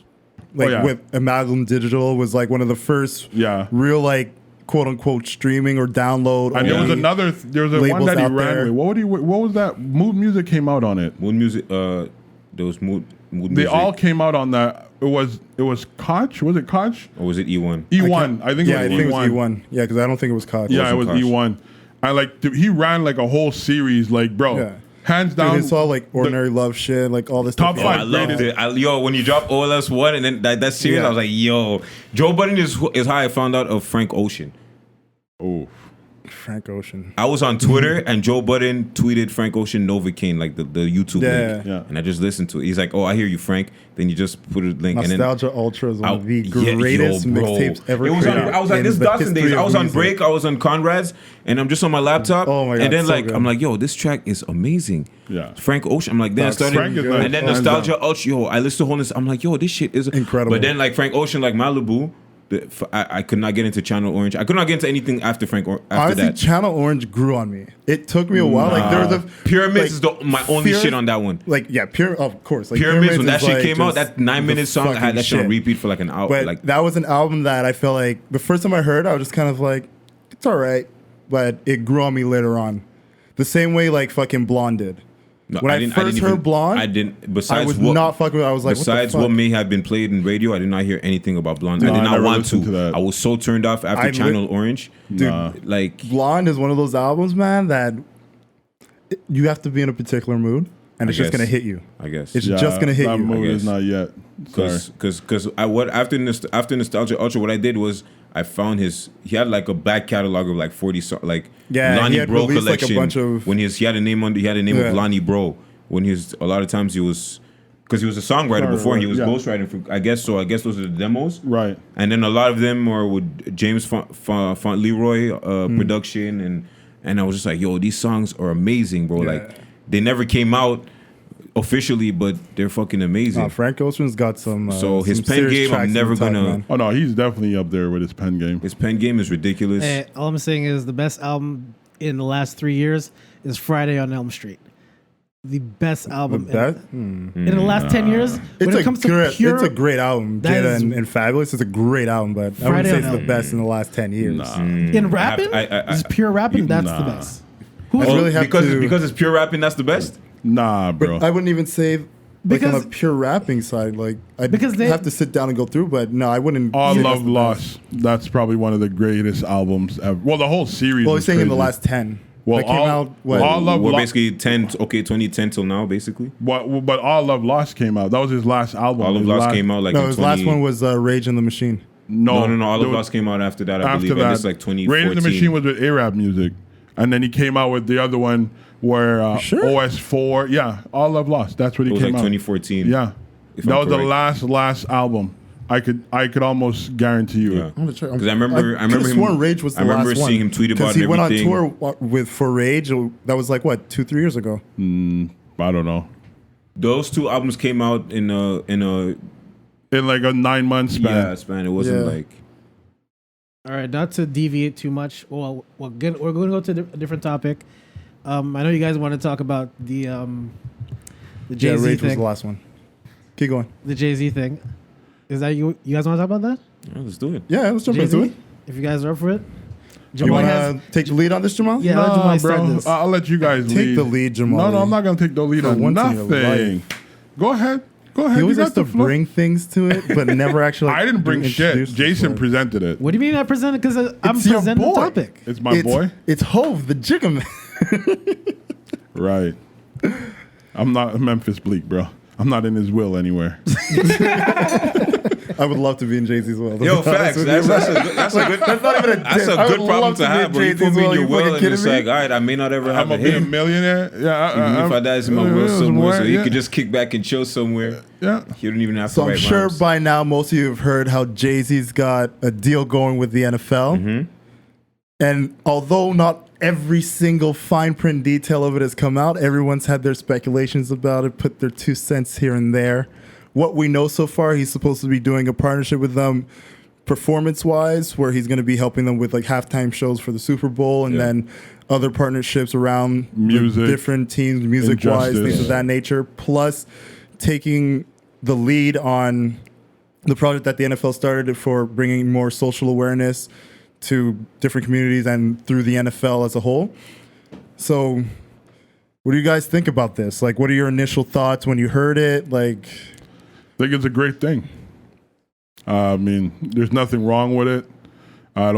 like yeah. with Amalgam Digital was like one of the first Yeah. real like quote unquote streaming or download. And there was only another. There was a one labels that he out ran there. with. What was that? Mood Music came out on it. Mood Music. There was Mood They Music. all came out on that. It was Koch. Was it Koch? Or was it E1? E1. I think Yeah, I it was think it was E1. E1. Yeah, because I don't think it was Koch. Yeah, it was Wasn't Koch. E1. And like he ran like a whole series. Like bro, Yeah. hands Dude, down. it's all like ordinary love shit, like all this Top stuff. five I loved greatest. it. Yo, when you drop OLS 1 and then that series, Yeah. I was like, yo, Joe Budden is how I found out of Frank Ocean. Oh, Frank Ocean. I was on Twitter and Joe Budden tweeted Frank Ocean Novocaine, like the YouTube Yeah. link. Yeah. And I just listened to it. He's like, oh, I hear you, Frank. Then you just put a link. Nostalgia Ultra is one of the Yeah, greatest yo, bro. mixtapes ever It was on, created I was like, in this the Dawson history days. of I was on music. break. I was on Conrad's, and I'm just on my laptop. Oh my God, And then so like good. I'm like, yo, this track is amazing. Yeah. Frank Ocean. I'm like, then I That's started, Frank is and then hands Nostalgia down. Ultra. Yo, I listened to wholeness. I'm like, yo, this shit is Incredible. But then like Frank Ocean, like Malibu. I could not get into Channel Orange. I could not get into anything after after Honestly, that. Channel Orange grew on me. It took me a while. Like there were the Pyramids like, is my only Fear- shit on that one. Like yeah, of course. Like, Pyramids, when that is, shit like, came out, just that 9-minute the song, I had that shit on fucking repeat for like an hour. But Like that was an album that I felt like the first time I heard, I was just kind of like, it's all right, but it grew on me later on, the same way like fucking Blonde did. no, When I first heard Blonde, I didn't. I Besides was what, not fucking with it. I was like, besides what, the what fuck? may have been played in radio, I did not hear anything about Blonde. No, I did I not never want listened to to. that. I was so turned off after I Channel Orange. Dude, Nah. Like Blonde is one of those albums, man, that you have to be in a particular mood, and it's just guess. gonna hit you. I guess It's just gonna hit that you. movie I is guess. not yet. Sorry. because I what after Nostalgia Ultra, what I did was I found he had like a back catalog of like 40 songs, like Yeah, Lonnie he had Bro released, like, a collection. bunch of- When he had a name Yeah. of Lonnie Bro. When he was a lot of times he was. Because he was a songwriter before, he was Yeah. ghostwriting for, I guess so. I guess those are the demos, Right. And then a lot of them are with James Font Leroy production, and I was just like, yo, these songs are amazing, bro. Yeah. Like they never came out officially, but they're fucking amazing. Frank Ocean's got some. So his some pen serious game, I'm tracks in never the time, gonna- man. Oh no, he's definitely up there with his pen game. His pen game is ridiculous. Hey, all I'm saying is the best album in the last 3 years is Friday on Elm Street. The best album That in the last 10 years. When it's it comes to great. pure, It's a great album. That Jada is- and Fabulous. It's a great album, but I wouldn't Friday say on it's the Elm. best in the last 10 years. in rapping, I- it's pure rapping. That's the Nah. best. Who's I really have because to- because it's pure rapping, that's the best. Nah, bro. But I wouldn't even say like Because- on a pure rapping side. Like I'd Because they- have to sit down and go through. But no, I wouldn't. All say that's Love the Lost. That's probably one of the greatest albums ever. Well, the whole series. Well, is he's saying in the crazy. last 10. Well, that came all- out. What? all Love We're Lo- basically 2010 till now, basically. But All Love Lost came out. That was his last album. All of His Lost came out like no, in his 20 last one was Rage in the Machine. No, All there of was- Lost came out after that, I after believe. that. And it's like 2014. Raid in the Machine was with Arab music, and then he came out with the other one where sure? OS4. Yeah, All Love Lost. That's what he It was came like out. 2014. Yeah, if that I'm was the correct. last album. I could almost guarantee you Yeah. it. I'm gonna check. 'Cause I remember could've him- sworn Rage was the I remember last one. seeing him tweet about 'Cause he went everything. on tour for Rage. That was like what 2-3 years ago. I don't know. Those two albums came out in a In like a 9-month span. span. It wasn't Yeah. like all right? Not to deviate too much. Well, we're going to go to a different topic. I know you guys want to talk about the Yeah, Jay Z Rage was thing. the last one. Keep going. The Jay Z thing. Is that you? You guys want to talk about that? yeah, let's do it. Yeah, let's jump into Jay-Z? it. If you guys are up for it. You Jamal want has. to take the lead on this, Jamal? Yeah, let Jamal Nah, start bro. this. I'll let you guys Take lead. the lead, Jamal. No, I'm not gonna take the lead For on once in your nothing. life. Go ahead. Go ahead. He always You likes got to the floor. bring things to it, but never actually. I didn't bring shit. introduce Jason the presented it. What do you mean I presented? Because I'm It's your presenting the boy. topic. It's my boy. It's Hove, the Jigga Man. Right. I'm not Memphis Bleak, bro. I'm not in his will anywhere. I would love to be in Jay-Z's world. Yo, facts. That's a good. That's not even a That's diss. a I good would problem love to be have, bro. You Jay-Z's put me in world. your You fucking will, and kidding it's me? like, all right, I may not ever have I'm a gonna be a hit. millionaire. Yeah. Even if I die in my will somewhere, so you yeah. could just kick back and chill somewhere. Yeah. You don't even have to So I'm write sure rhymes. by now most of you have heard how Jay-Z's got a deal going with the NFL. Mm-hmm. And although not every single fine print detail of it has come out, everyone's had their speculations about it, put their 2 cents here and there. What we know so far, he's supposed to be doing a partnership with them performance-wise, where he's going to be helping them with like halftime shows for the Super Bowl and then other partnerships around Music, the different teams, music-wise, Injustice. things of that nature, plus taking the lead on the project that the NFL started for bringing more social awareness to different communities and through the NFL as a whole. So what do you guys think about this? Like, what are your initial thoughts when you heard it? Like, I think it's a great thing. I mean, there's nothing wrong with it. I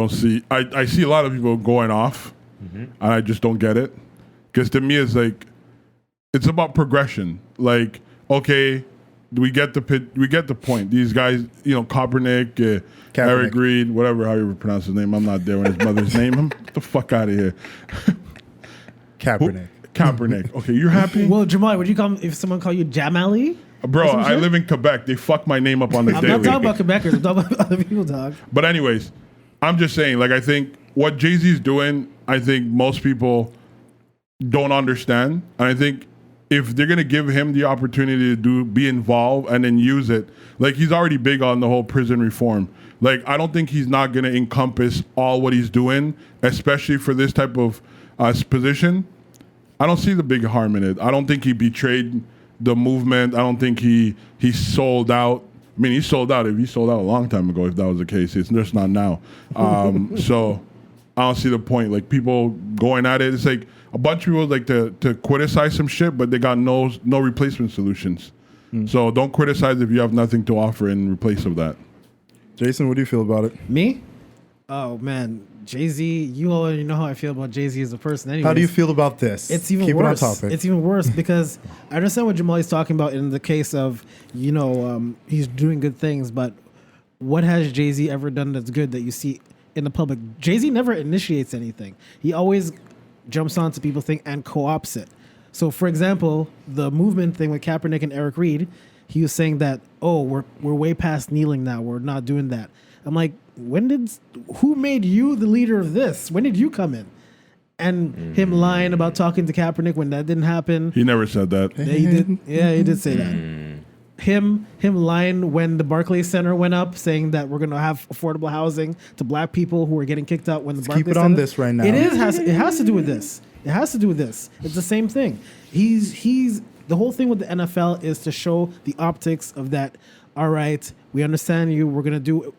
see a lot of people going off, and I just don't get it. Because to me, it's like, it's about progression. Like, okay, we get the point. These guys, Kaepernick, Eric Reed, whatever, how you pronounce his name. I'm not there when his mother's name him. Get the fuck out of here. Kaepernick. Okay, you're happy? Well, Jamal, would you come if someone called you Jam Ali? Bro, I live in Quebec. They fuck my name up on the I'm daily. not talking about Quebecers. I'm talking about other people, dog. But anyways, I'm just saying, like, I think what Jay-Z's doing, I think most people don't understand. And I think if they're going to give him the opportunity to be involved and then use it, like, he's already big on the whole prison reform. Like, I don't think he's not going to encompass all what he's doing, especially for this type of position. I don't see the big harm in it. I don't think he betrayed the movement. I don't think he sold out. I mean, he sold out. If he sold out a long time ago, if that was the case, it's just not now. So I don't see the point. Like, people going at it, it's like a bunch of people like to criticize some shit, but they got no replacement solutions. So don't criticize if you have nothing to offer in replace of that. Jason, what do you feel about it? Me? Oh man, Jay-Z. You already know how I feel about Jay-Z as a person. Anyways. How do you feel about this? It's even Keep worse. it on topic. It's even worse because I understand what Jamal is talking about in the case of, he's doing good things, but what has Jay-Z ever done that's good that you see in the public? Jay-Z never initiates anything. He always jumps onto people's thing and co-opts it. So, for example, the movement thing with Kaepernick and Eric Reed, he was saying that, we're way past kneeling now. We're not doing that. I'm like, who made you the leader of this? When did you come in? And him lying about talking to Kaepernick when that didn't happen. He never said that. Yeah, he did. Yeah, he did say that. Him lying when the Barclays Center went up, saying that we're gonna have affordable housing to black people who are getting kicked out when the Barclays keep it Center. on this right now. It has to do with this. It has to do with this. It's the same thing. He's the whole thing with the NFL is to show the optics of that. All right, we understand you. We're gonna do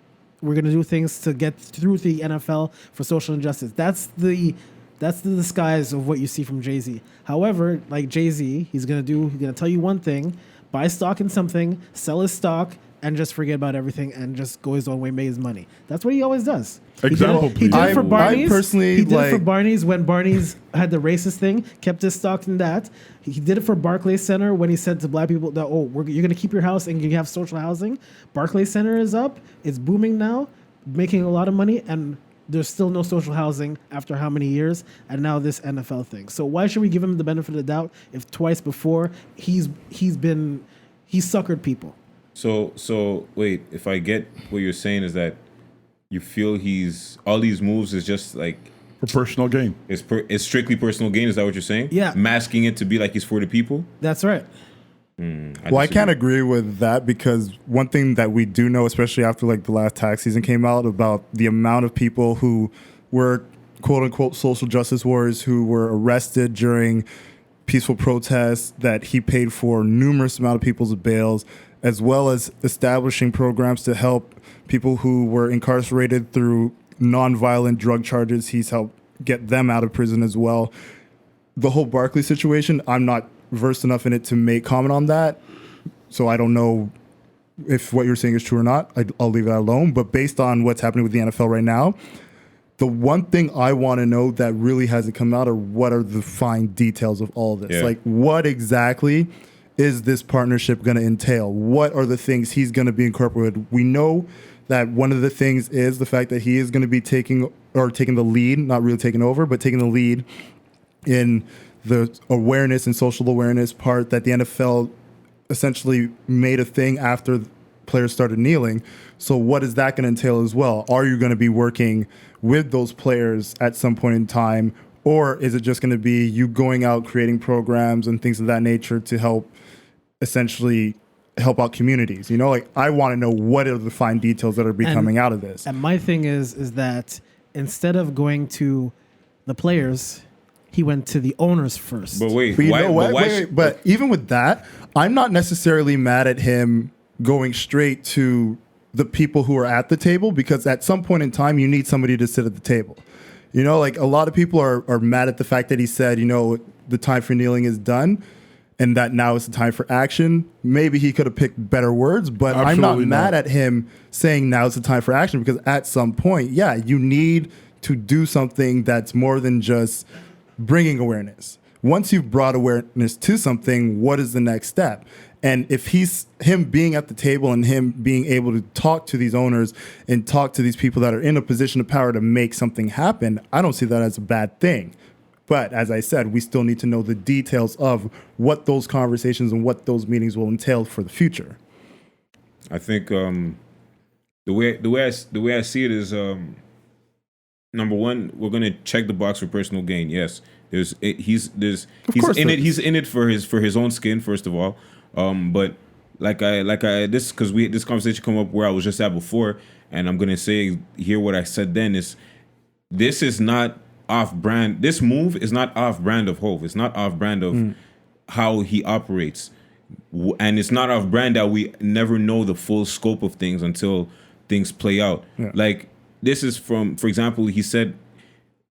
things to get through the NFL for social injustice. That's the disguise of what you see from Jay-Z. However, like Jay-Z, he's gonna tell you one thing, buy stock in something, sell his stock, and just forget about everything and just go his own way, make his money. That's what he always does. Example, He did it for please. Barney's. I personally he did it for like- Barney's when Barney's had the racist thing, kept his stock in that. He did it for Barclays Center when he said to black people that, you're going to keep your house and you have social housing. Barclays Center is up. It's booming now, making a lot of money, and there's still no social housing after how many years, and now this NFL thing. So why should we give him the benefit of the doubt if twice before he's suckered people? So wait, if I get what you're saying is that you feel all these moves is just like For personal gain. it's strictly personal gain. Is that what you're saying? Yeah. Masking it to be like he's for the people. That's right. I can't agree with that because one thing that we do know, especially after like the last tax season came out, about the amount of people who were quote unquote social justice warriors who were arrested during peaceful protests, that he paid for numerous amount of people's bails, as well as establishing programs to help people who were incarcerated through nonviolent drug charges. He's helped get them out of prison as well. The whole Barkley situation, I'm not versed enough in it to make comment on that. So I don't know if what you're saying is true or not. I'll leave that alone. But based on what's happening with the NFL right now, the one thing I want to know that really hasn't come out are what are the fine details of all this. Yeah. Like, what exactly is this partnership going to entail? What are the things he's going to be incorporated? We know that one of the things is the fact that he is going to be taking the lead, not really taking over, but taking the lead in the awareness and social awareness part that the NFL essentially made a thing after players started kneeling. So what is that going to entail as well? Are you going to be working with those players at some point in time, or is it just going to be you going out creating programs and things of that nature to help essentially help out communities? You know, like I want to know what are the fine details that are coming out of this. And my thing is that instead of going to the players, he went to the owners first. But wait, But you why, know what? but why Wait, but even with that, I'm not necessarily mad at him going straight to the people who are at the table, because at some point in time, you need somebody to sit at the table. You know, like a lot of people are mad at the fact that he said, you know, the time for kneeling is done and that now is the time for action. Maybe he could have picked better words, but I'm not mad at him saying now is the time for action, because at some point, yeah, you need to do something that's more than just bringing awareness. Once you've brought awareness to something, what is the next step? And if him being at the table and him being able to talk to these owners and talk to these people that are in a position of power to make something happen, I don't see that as a bad thing. But as I said, we still need to know the details of what those conversations and what those meetings will entail for the future. I think the way I see it is number one, we're gonna check the box for personal gain. Yes, he's in it for his own skin, first of all. But this conversation come up where I was just at before, and I'm gonna say here what I said then is this is not off brand. This move is not off brand of Hove. It's not off brand of how he operates, and it's not off brand that we never know the full scope of things until things play out. Yeah. Like this is from, for example, he said,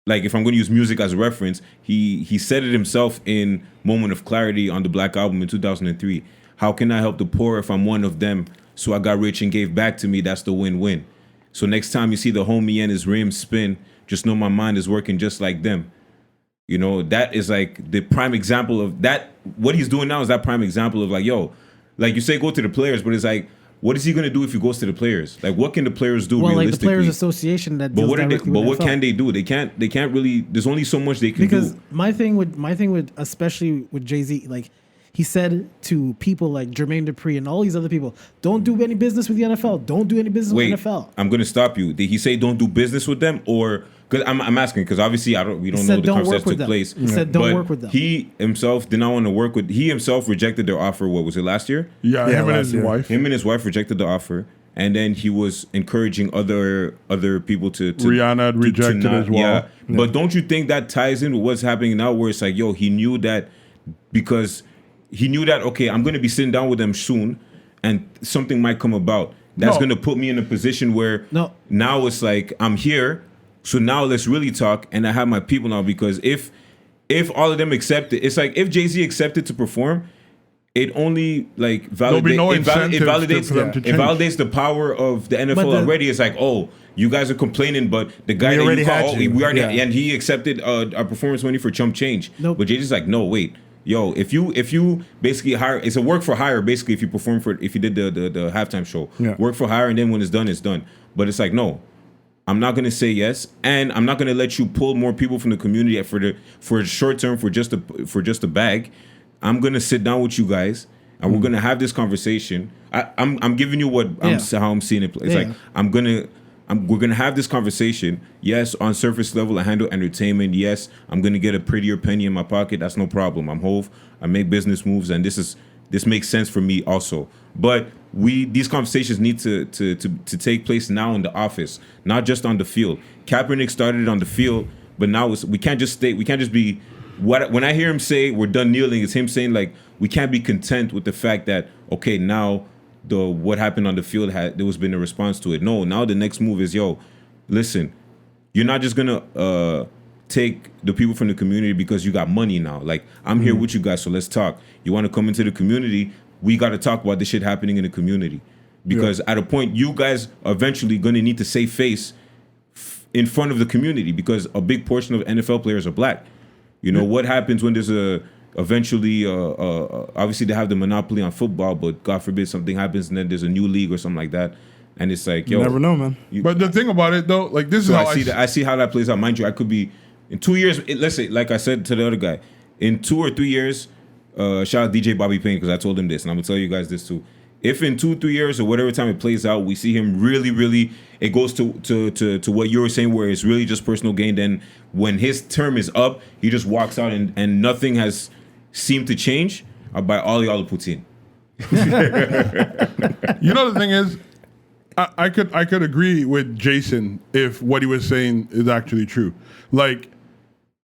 like if I'm going to use music as a reference, he said it himself in Moment of Clarity on the Black Album in 2003. How can I help the poor if I'm one of them? So I got rich and gave back to me. That's the win-win. So next time you see the homie and his rims spin, just know my mind is working just like them. You know, that is like the prime example of that. What he's doing now is that prime example of like, yo, like you say, go to the players, but it's like, what is he going to do if he goes to the players? Like, what can the players do realistically? Like the Players Association that deals directly with what NFL. Can they do? They can't really. There's only so much they can do. Because my thing with especially with Jay-Z, like he said to people like Jermaine Dupri and all these other people, don't do any business with the NFL. Don't do any business with the NFL. I'm going to stop you. Did he say don't do business with them, or because I'm asking because obviously we don't know the conversation that took place. He said don't work with them. He himself did not want to work with. He himself rejected their offer. What was it, last year? Yeah, him and his wife. Him and his wife rejected the offer, and then he was encouraging other people to Rihanna had rejected as well. Yeah, but don't you think that ties in with what's happening now, where it's like, yo, he knew that because he knew that, okay, I'm going to be sitting down with them soon, and something might come about that's going to put me in a position where now it's like I'm here. So now let's really talk, and I have my people now, because if all of them accept it, it's like if Jay-Z accepted to perform, it only like validates the power of the NFL already. It's like, oh, you guys are complaining, but the guy that you call, and he accepted a performance money for chump change. Nope. But Jay-Z's like, no, wait. Yo, if you basically hire, it's a work for hire basically. If you perform if you did the halftime show, work for hire, and then when it's done, it's done. But it's like, no, I'm not gonna say yes, and I'm not gonna let you pull more people from the community for the short term for just a bag. I'm gonna sit down with you guys, and we're gonna have this conversation. I'm giving you how I'm seeing it. It's like we're gonna have this conversation. Yes, on surface level, I handle entertainment. Yes, I'm gonna get a prettier penny in my pocket. That's no problem. I'm Hove. I make business moves, and this makes sense for me also. But these conversations need to take place now in the office, not just on the field. Kaepernick started it on the field, but now we can't just be. When I hear him say we're done kneeling, it's him saying like we can't be content with the fact that okay, now what happened on the field there was been a response to it. No, now the next move is, yo, listen, you're not just gonna take the people from the community because you got money now. Like, I'm here with you guys, so let's talk. You want to come into the community? We got to talk about this shit happening in the community, because at a point you guys are eventually going to need to save face in front of the community, because a big portion of NFL players are black. You know what happens when there's eventually, obviously they have the monopoly on football, but God forbid something happens and then there's a new league or something like that. And it's like, yo, you never know, man. But the thing about it, though, like this is how I see how that plays out. Mind you, I could be in 2 years. Let's say, like I said to the other guy, in 2 or 3 years, shout out DJ Bobby Payne because I told him this, and I'm gonna tell you guys this too. If in 2 or 3 years or whatever time it plays out, we see him really, it goes to what you were saying, where it's really just personal gain. Then when his term is up, he just walks out and nothing has seemed to change. I'll buy all y'all the Putin. You know, the thing is, I could agree with Jason if what he was saying is actually true. Like,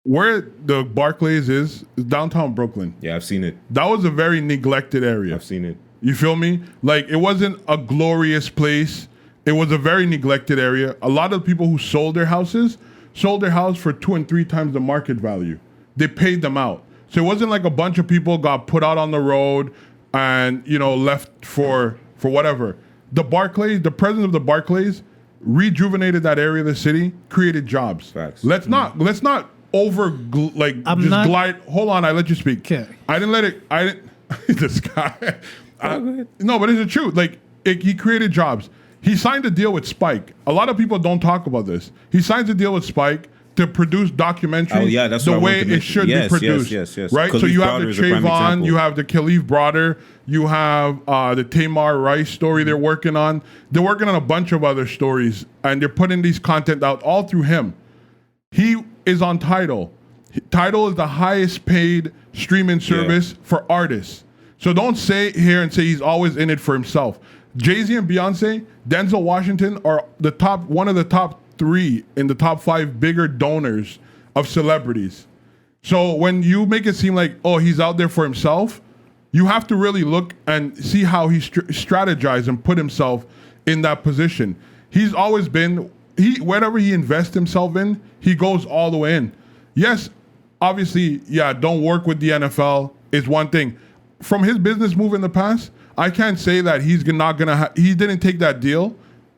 where the Barclays is downtown Brooklyn. Yeah, I've seen it. That was a very neglected area. I've seen it. You feel me? Like, it wasn't a glorious place. It was a very neglected area. A lot of people who sold their house for 2 and 3 times the market value. They paid them out. So it wasn't like a bunch of people got put out on the road and, you know, left for whatever. The Barclays, the president of the Barclays rejuvenated that area of the city, created jobs. Facts. Let's not glide. Hold on, I let you speak. Okay. I didn't this guy. No, but it's the truth. Like, he created jobs. He signed a deal with Spike. A lot of people don't talk about this. He signs a deal with Spike to produce documentaries that's the what I way wanted to it should mention. be produced. Yes. Right? Khalif so you have Browder the is a prime Trayvon, example. you have the Khalif Browder, you have the Tamar Rice story they're working on. They're working on a bunch of other stories, and they're putting these content out all through him. He is on Tidal. Tidal is the highest paid streaming service for artists. So don't say here and say he's always in it for himself. Jay-Z and Beyonce, Denzel Washington are one of the top 3 in the top 5 bigger donors of celebrities. So when you make it seem like, oh, he's out there for himself, you have to really look and see how he strategized and put himself in that position. He's always been, whatever he invests himself in, he goes all the way in. Yes, obviously, don't work with the NFL is one thing. From his business move in the past, I can't say that he's not gonna. He didn't take that deal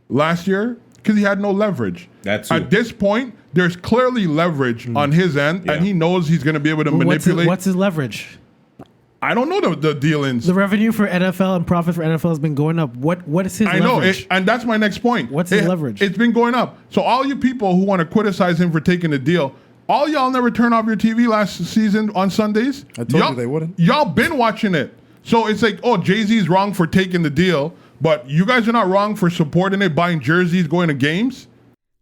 last year because he had no leverage. That's at this point, there's clearly leverage on his end, and he knows he's gonna be able to manipulate. What's his leverage? I don't know the dealings. The revenue for NFL and profit for NFL has been going up. What is his leverage? And that's my next point. What's his leverage? It's been going up. So all you people who want to criticize him for taking the deal, all y'all never turn off your TV last season on Sundays. I told you they wouldn't. Y'all been watching it. So it's like, oh, Jay-Z's wrong for taking the deal, but you guys are not wrong for supporting it, buying jerseys, going to games.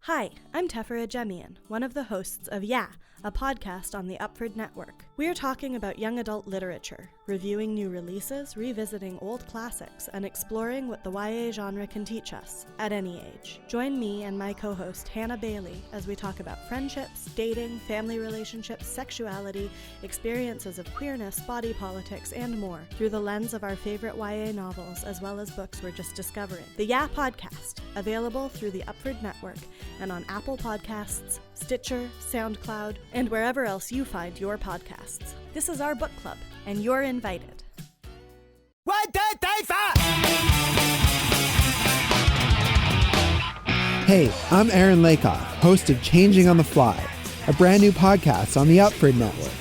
Hi, I'm Tefera Jemian, one of the hosts of Yeah, a podcast on the Upford Network. We are talking about young adult literature, reviewing new releases, revisiting old classics, and exploring what the YA genre can teach us at any age. Join me and my co-host Hannah Bailey as we talk about friendships, dating, family relationships, sexuality, experiences of queerness, body politics, and more through the lens of our favorite YA novels as well as books we're just discovering. The Yeah Podcast, available through the Upford Network and on Apple Podcasts, Stitcher, SoundCloud, and wherever else you find your podcasts. This is our book club, and you're invited. 1, 2, 3, 4. Hey, I'm Aaron Lakoff, host of Changing on the Fly, a brand new podcast on the Upford Network.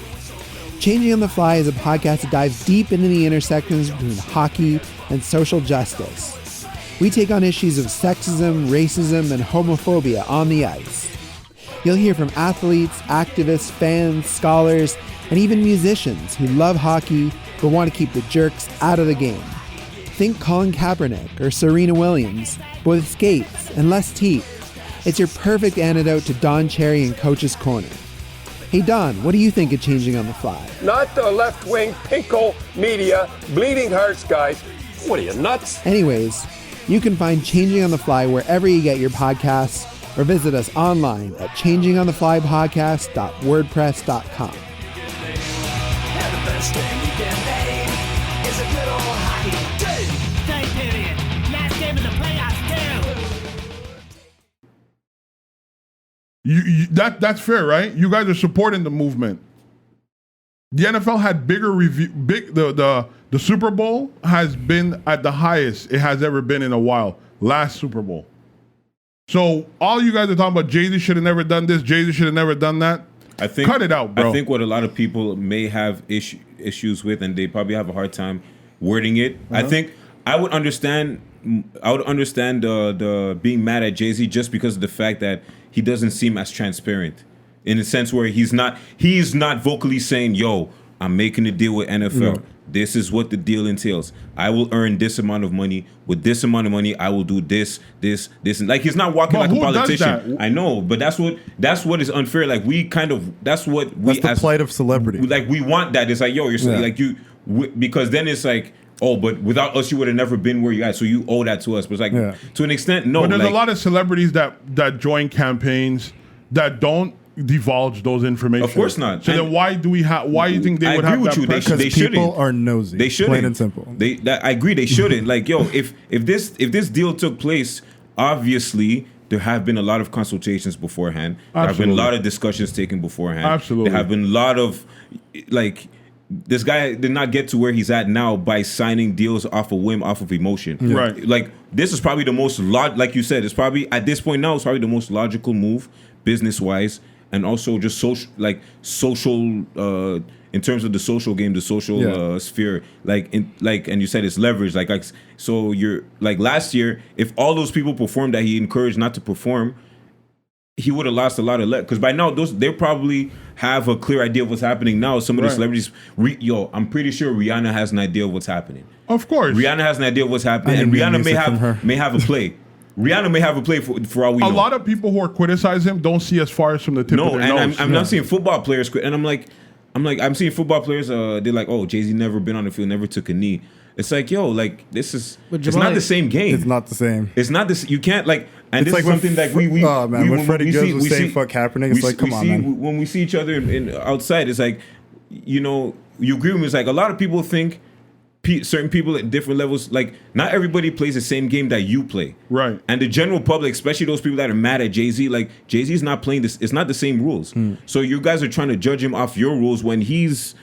Changing on the Fly is a podcast that dives deep into the intersections between hockey and social justice. We take on issues of sexism, racism, and homophobia on the ice. You'll hear from athletes, activists, fans, scholars, and even musicians who love hockey but want to keep the jerks out of the game. Think Colin Kaepernick or Serena Williams, but with skates and less teeth. It's your perfect antidote to Don Cherry and Coach's Corner. Hey Don, what do you think of Changing on the Fly? Not the left-wing pinko media, bleeding hearts guys. What are you, nuts? Anyways, you can find Changing on the Fly wherever you get your podcasts, or visit us online at changingontheflypodcast.wordpress.com. That's fair, right? You guys are supporting the movement. The NFL had bigger review. The Super Bowl has been at the highest it has ever been in a while. Last Super Bowl. So all you guys are talking about Jay-Z should have never done this, Jay-Z should have never done that. I think cut it out, bro. I think what a lot of people may have issues with, and they probably have a hard time wording it. I think I would understand the being mad at Jay-Z just because of the fact that he doesn't seem as transparent, in a sense where he's not vocally saying, "Yo, I'm making a deal with NFL. No. This is what the deal entails. I will earn this amount of money. With this amount of money, I will do this, and like he's not walking like a politician. I know, but that's what is unfair. Like that's the plight of celebrity. Like we want that. It's like, yo, you're like you because then it's like, oh, but without us, you would have never been where you are. So you owe that to us. But it's like to an extent, no. But there's a lot of celebrities that join campaigns that don't divulge those information. Of course not. So then why do you think they would have that pressure? Because people are nosy. They shouldn't. Plain and simple. I agree. They shouldn't. Like, yo, if this deal took place, obviously there have been a lot of consultations beforehand. There have been a lot of discussions taken beforehand. Absolutely. There have been a lot of like. This guy did not get to where he's at now by signing deals off a whim, off of emotion. Yeah. Right. Like, this is probably the most, like you said, it's probably, at this point now, it's probably the most logical move, business-wise, and also just social, in terms of the social game, the social sphere. And you said it's leverage. So you're, like, last year, if all those people performed that he encouraged not to perform, he would have lost a lot of because by now they probably have a clear idea of what's happening now. Some of the celebrities, I'm pretty sure Rihanna has an idea of what's happening. Of course, Rihanna has an idea of what's happening, and Rihanna may have a play. Rihanna may have a play for all we know. A lot of people who are criticizing him don't see as far as from the tip of their nose. I'm not seeing football players, and I'm seeing football players. They're like, oh, Jay-Z never been on the field, never took a knee. It's like, yo, like this is. It's not the same game. It's not the same. It's not this. You can't like. And it's this like is something that we oh man, when Freddie Gibbs was saying fuck Kaepernick, it's like, come on, man. When we see each other outside, it's like, you agree with me. It's like a lot of people think certain people at different levels, like not everybody plays the same game that you play. Right. And the general public, especially those people that are mad at Jay-Z, like Jay-Z's not playing this. It's not the same rules. So you guys are trying to judge him off your rules when he's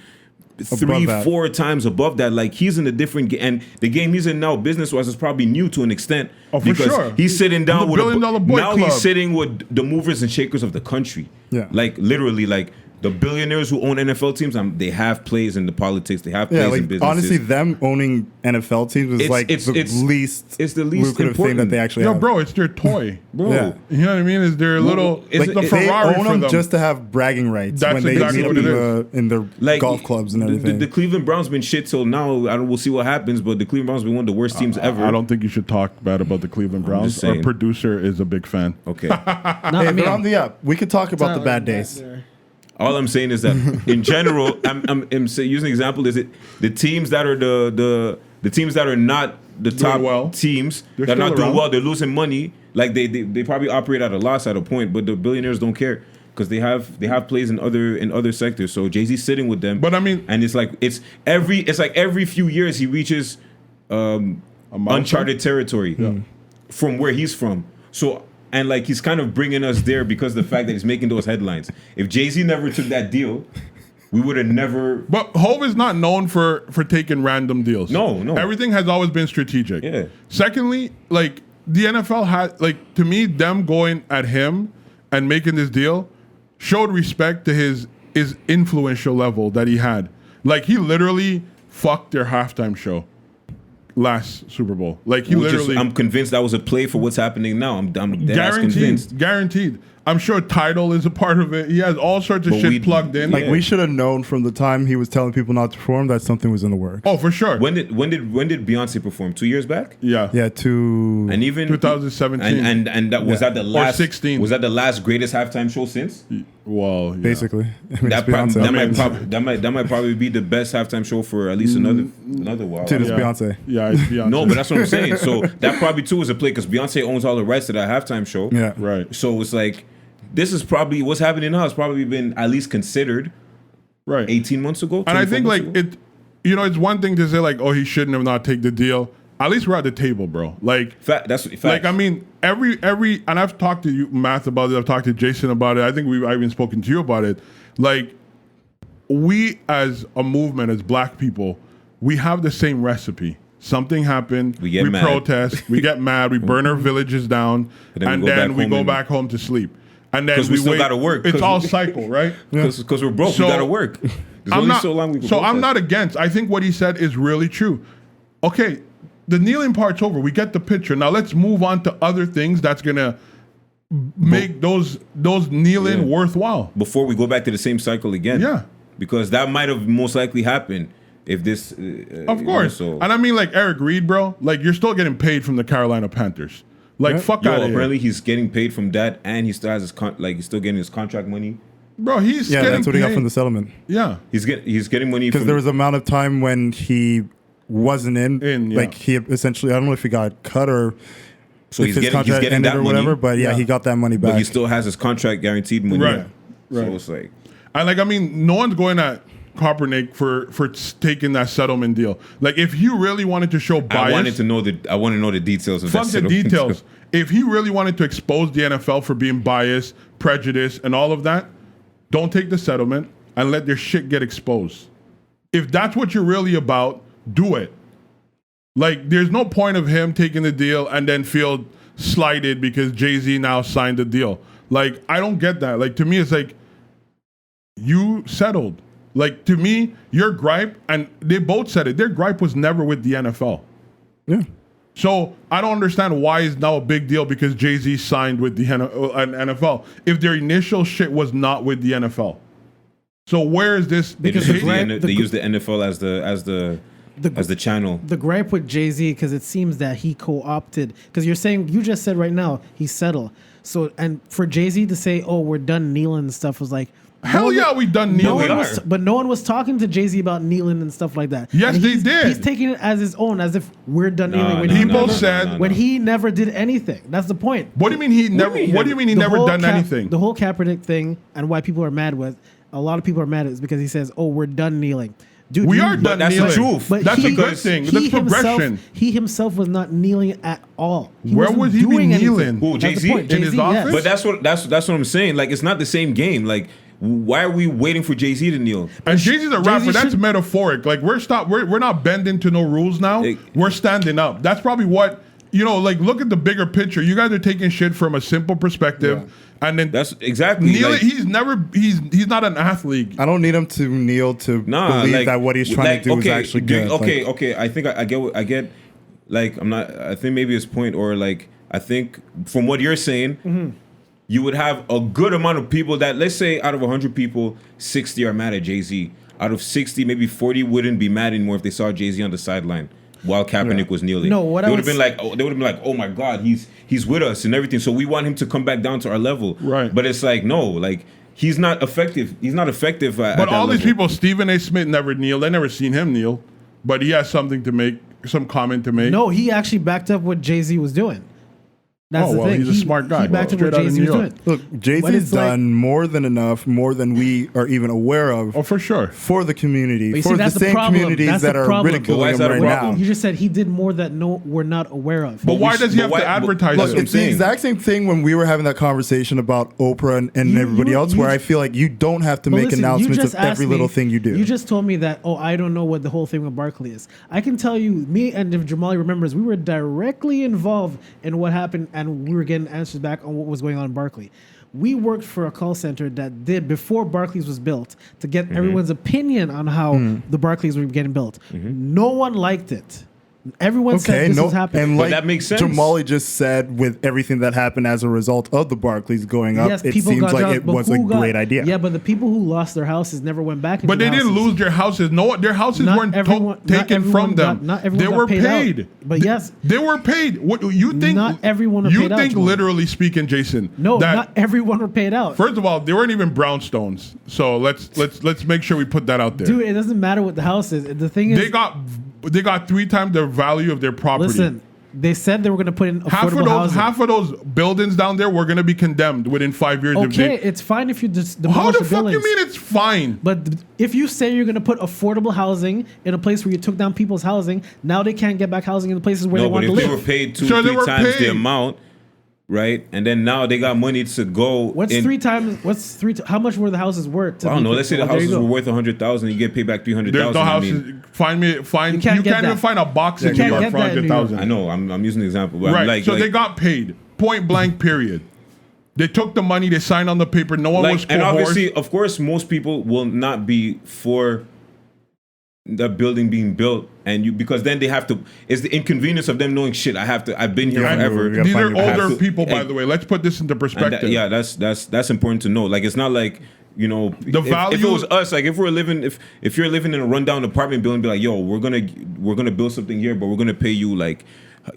3-4 times above that. Like he's in a different game, and the game he's in now, business-wise, is probably new to an extent. Oh, for sure. He's sitting down with $1 billion boy club. He's sitting with the movers and shakers of the country. Yeah, like literally, like the billionaires who own NFL teams. They have plays in the politics. They have plays in businesses. Honestly, them owning NFL teams is the least lucrative thing that they actually have. No, bro, it's their toy, bro. Yeah. You know what I mean? It's their little. It's like the Ferrari they own for them just to have bragging rights. That's when they exactly meet up in their golf clubs and everything. The Cleveland Browns been shit till now. We'll see what happens. But the Cleveland Browns been one of the worst teams ever. I don't think you should talk bad about the Cleveland Browns. Our producer is a big fan. Okay. They're on the up. We could talk about the bad days. All I'm saying is that in general, I'm using an example. Is it the teams that are the teams that are not the top teams that are not doing well? They're losing money. Like they probably operate at a loss at a point, but the billionaires don't care because they have plays in other sectors. So Jay-Z's sitting with them. But I mean, and it's like every few years he reaches uncharted territory from where he's from. So. And like he's kind of bringing us there because of the fact that he's making those headlines. If Jay-Z never took that deal, we would have never. But Hov is not known for taking random deals. No. Everything has always been strategic. Yeah. Secondly, like the NFL had, like, to me, them going at him and making this deal showed respect to his influential level that he had. Like he literally fucked their halftime show last Super Bowl. Like he literally. I'm convinced that was a play for what's happening now. I'm convinced. Guaranteed. I'm sure Tidal is a part of it. He has all sorts of shit plugged in. Like we should have known from the time he was telling people not to perform that something was in the works. Oh, for sure. When did Beyonce perform? 2 years back? Yeah. Yeah, and even 2017. And that was that the last or 16. Was that the last greatest halftime show since? Well, yeah. Basically. I mean, that might probably be the best halftime show for at least another while. Dude, it's Beyonce. Yeah, it's Beyonce. No, but that's what I'm saying. So that probably too was a play because Beyonce owns all the rights to that halftime show. Yeah. Right. So it's like this is probably what's happening now has probably been at least considered 18 months ago. And I think like it's one thing to say like, oh, he shouldn't have not take the deal. At least we're at the table, bro. Like that's fact. Like I mean, every and I've talked to you, Matt, about it. I've talked to Jason about it. I think I've even spoken to you about it. Like we as a movement, as Black people, we have the same recipe. Something happened. We protest. We get mad. We burn our villages down, and then we go back home to sleep. and then 'Cause we still wait. gotta work, It's 'cause all we- cycle, right? Because we're broke, So- we gotta work. There's I'm only not, so long we can so I'm protest. not against. I think what he said is really true. Okay, the kneeling part's over. We get the picture. Now let's move on to other things that's gonna make those kneeling worthwhile. Before we go back to the same cycle again. Yeah. Because that might have most likely happened if this. Of course. So, And I mean, like Eric Reed, bro. Like you're still getting paid from the Carolina Panthers. Like fuck out of here, apparently he's getting paid from that, and he still has his he's still getting his contract money. bro. He's Yeah, getting that's what he got paid. from the settlement. Yeah. He's getting money Because from there was an amount of time when he wasn't in. In, yeah. Like he essentially, I don't know if he got cut or So if he's his getting contract ended that or money, whatever. But yeah, he got that money back. but he still has his contract guaranteed money. Right. So Right. it's like And like I mean, no one's going at Kaepernick for taking that settlement deal. Like if he really wanted to show bias, I want to know the details of fuck that the settlement. details. If he really wanted to expose the NFL for being biased, prejudiced, and all of that, don't take the settlement and let their shit get exposed. If that's what you're really about, do it. Like, there's no point of him taking the deal and then feel slighted because Jay-Z now signed the deal. Like, I don't get that. Like, to me, it's like, you settled. Like, to me, your gripe, and they both said it, their gripe was never with the NFL. Yeah. So I don't understand why it's now a big deal because Jay-Z signed with the NFL if their initial shit was not with the NFL. So where is this? They Because just the gripe- they use the NFL as the channel. The gripe with Jay-Z, because it seems that he co-opted, because you just said right now he settled. So, and for Jay-Z to say, "Oh, we're done kneeling" and stuff was like, Hell yeah, we done no kneeling. one was, but no one was talking to Jay-Z about kneeling and stuff like that. Yes, And they he's- did. He's taking it as his own, as if we're done kneeling. When no, he He no, both no, said- no, no, when no. he never did anything. That's the point. What do you mean he never? What do you mean he never whole done anything? The whole Kaepernick thing and why people are mad with, a lot of people are mad is because he says, "Oh, we're done kneeling." Dude, We you- are done that's the kneeling. truth. But That's a he- good thing. he That's himself- progression. He himself was not kneeling at all. Where wasn't was he be doing anything. kneeling? Who, That's the Jay-Z? point. In his Jay-Z, yes. office? But that's what I'm saying. Like, it's not the same game. Like, why are we waiting for Jay-Z to kneel? And Jay-Z's a Jay-Z rapper. That's should- metaphoric. Like we're not bending to no rules now. We're standing up. That's probably what like. Look at the bigger picture. You guys are taking shit from a simple perspective, and then That's exactly kneeling. like, He's not an athlete. I don't need him to kneel to believe like, that what he's trying to do is actually good. Okay. I think I get. Like, I'm not. I think maybe his point, or like, I think from what you're saying, you would have a good amount of people that, let's say, out of 100 people, 60 are mad at Jay-Z. Out of 60, maybe 40 wouldn't be mad anymore if they saw Jay-Z on the sideline while Kaepernick was kneeling. No, what they I would have was- been like, oh my God, he's with us and everything. So we want him to come back down to our level. Right. But it's like, no, like, he's not effective. He's not effective. At But that all these level. people, Stephen A. Smith never kneeled. They never seen him kneel. But he has something to make, some comment to make. No, he actually backed up what Jay-Z was doing. That's Oh, the well, thing. he's a smart guy. He backed up Straight what out of Jay-Z New was York. doing. Look, But Jay-Z's it's like- done more than enough, more than we are even aware of Oh, for sure. for the community, But you for see, the that's the same problem. communities That's that the are problem. But why ridiculing is him that a right problem? now. You just said he did more that we're not aware of. But why does he have but to why- advertise Look, it? it's the saying. exact same thing when we were having that conversation about Oprah and You- everybody you- else, you- where I feel like you don't have to But make listen, you announcements just of every asked little me- thing you do. You just told me that, I don't know what the whole thing with Barkley is. I can tell you, me and if Jamali remembers, we were directly involved in what happened and we were getting answers back on what was going on in Barkley. We worked for a call center that did, before Barclays was built, to get everyone's opinion on how the Barclays were getting built. No one liked it. Everyone said this was happening. and But like that makes sense. Jamali just said, with everything that happened as a result of the Barclays going up, Yes, it people seems got like jobs, it but was a who got- great idea. Yeah, but the people who lost their houses never went back into But they the didn't houses. lose their houses. No, their houses Not weren't everyone- not taken everyone from them. got- not everyone they got were paid out. paid. But yes. they were paid. What you think? Not everyone were You paid out, think, Jamal. literally speaking, Jason? No, that, not everyone were paid out. First of all, they weren't even brownstones. So let's make sure we put that out there. Dude, it doesn't matter what the house is. The thing is, they got 3 times the value of their property. listen, they said they were going to put in half affordable housing. of those buildings down there were going to be condemned within 5 years. Okay, it's fine if you just demolish How the the fuck buildings. you mean it's fine? But if you say you're going to put affordable housing in a place where you took down people's housing, now they can't get back housing in the places where No, they but want to if they live. were paid Sure, they 3 were times paid. the amount, right? And then now they got money to go. What's in, 3 times? How much were the houses worth? I don't know. Let's say the there you houses go. were worth 100,000. You get paid back 300,000. There's no I houses. mean, You can't get can't even that. find a box in You New can't York get for that in New York. 100,000. I know. I'm using an example, but Right. I'm like, so they got paid. Point blank. Period. They took the money. They signed on the paper. No one was coerced. And obviously, of course, most people will not be for the building being built, and because then they have to. It's the inconvenience of them knowing shit. I've been here forever. These are older people, by the way. Let's put this into perspective. That's important to know. Like, it's not like, you know, if it was us, like if you're living in a rundown apartment building, be like, yo, we're gonna build something here, but we're gonna pay you like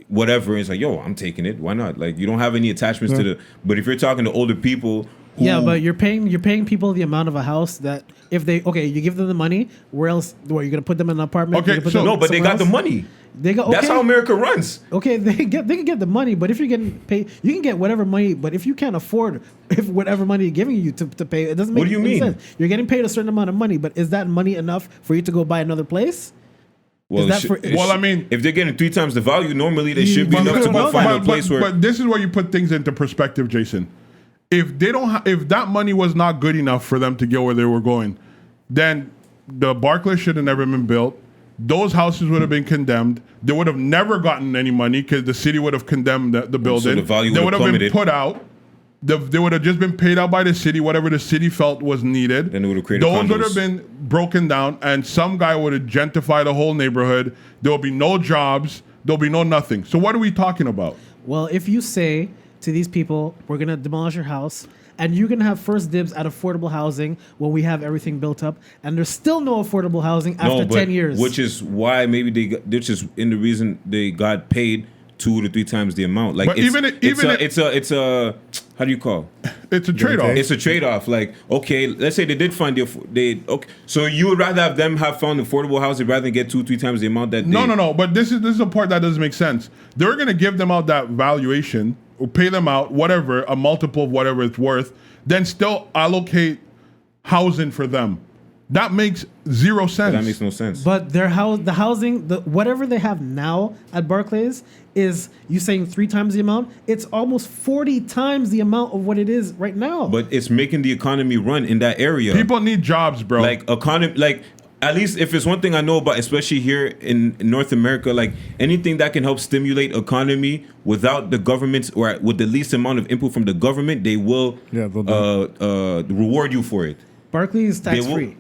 whatever. It's like, yo, I'm taking it. Why not? Like, you don't have any attachments to the. But if you're talking to older people. But you're paying people the amount of a house that if they you give them the money, where else? Where you're gonna put them in an apartment? Okay, so no, but they got the money. That's how America runs. Okay, they can get the money, but if you're getting paid, you can get whatever money. But if you can't afford whatever money you're giving you to pay, it doesn't make any sense. You're getting paid a certain amount of money, but is that money enough for you to go buy another place? Well, I mean, if they're getting 3 times the value, normally they should be enough to go find a place where. But this is where you put things into perspective, Jason. If they don't, if that money was not good enough for them to get where they were going, then the Barclays should have never been built. Those houses would have been condemned. They would have never gotten any money because the city would have condemned the building. So the value they would have been put out. They would have just been paid out by the city, whatever the city felt was needed. Then it would have created Those condos. would have been broken down, and some guy would have gentrified the whole neighborhood. There will be no jobs. There'll be no nothing. So what are we talking about? Well, if you say to these people, we're going to demolish your house, and you're going to have first dibs at affordable housing when we have everything built up, and there's still no affordable housing after 10 years. Which is why maybe which is in the reason they got paid 2 to 3 times the amount. Like, but it's a how do you call? It's a trade-off. It's a trade-off. Like, okay, let's say they did find okay. So you would rather have them have found affordable housing rather than get 2-3 times the amount that. No. But this is a part that doesn't make sense. They're going to give them out that valuation, or pay them out whatever, a multiple of whatever it's worth, then still allocate housing for them. That makes zero sense. That makes no sense. But the housing, whatever they have now at Barclays is, you saying 3 times the amount? It's almost 40 times the amount of what it is right now. But it's making the economy run in that area. People need jobs, bro. Like at least if it's one thing I know about, especially here in North America, like anything that can help stimulate economy without the government's, or with the least amount of input from the government, they will reward you for it. Barclays is tax-free.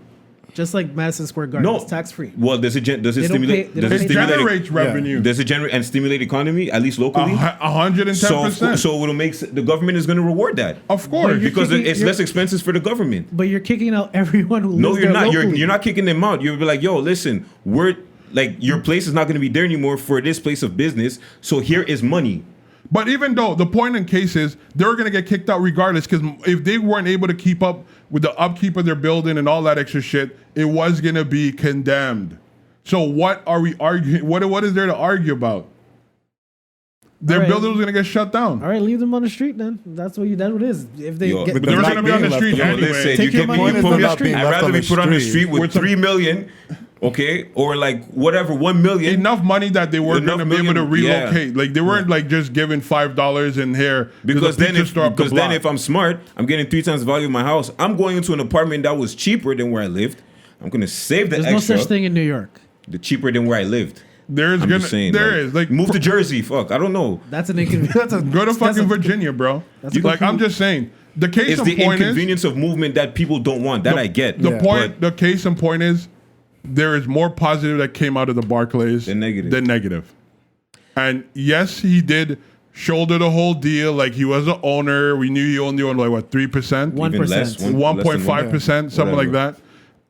Just like Madison Square Garden, it's tax-free. Well, does it stimulate? It generates revenue. Does it generate and stimulate economy, at least locally? 110%. So it'll make the government is going to reward that. Of course, because it's less expenses for the government. But you're kicking out everyone who lives there not. locally. You're not kicking them out. You'll be like, yo, listen, we're like, your place is not going to be there anymore for this place of business. So here is money. But even though the point in case is they're going to get kicked out regardless, because if they weren't able to keep up with the upkeep of their building and all that extra shit, it was going to be condemned. So what are we arguing? What is there to argue about? Their building was going to get shut down. All right, leave them on the street then. That's what it is. If they but they're going to be on the street anyway. Take your money and put on the street. I'd rather be put on the street with 3 million. Okay, or like whatever, 1 million. Enough money that they weren't going to be able to relocate. Yeah. Like they weren't like just giving $5 in here. Because then if I'm smart, I'm getting 3 times the value of my house. I'm going into an apartment that was cheaper than where I lived. I'm going to save the extra. There's no such thing in New York. The cheaper than where I lived. There is move to Jersey. Fuck, I don't know. That's an inconvenience. Go to fucking Virginia, bro. I'm just saying. The case in point is, it's the inconvenience of movement that people don't want. That I get. The case in point is, there is more positive that came out of the Barclays than negative. And yes, he did shoulder the whole deal. Like, he was an owner. We knew he only owned 3%? 1%. 1.5%, something like that.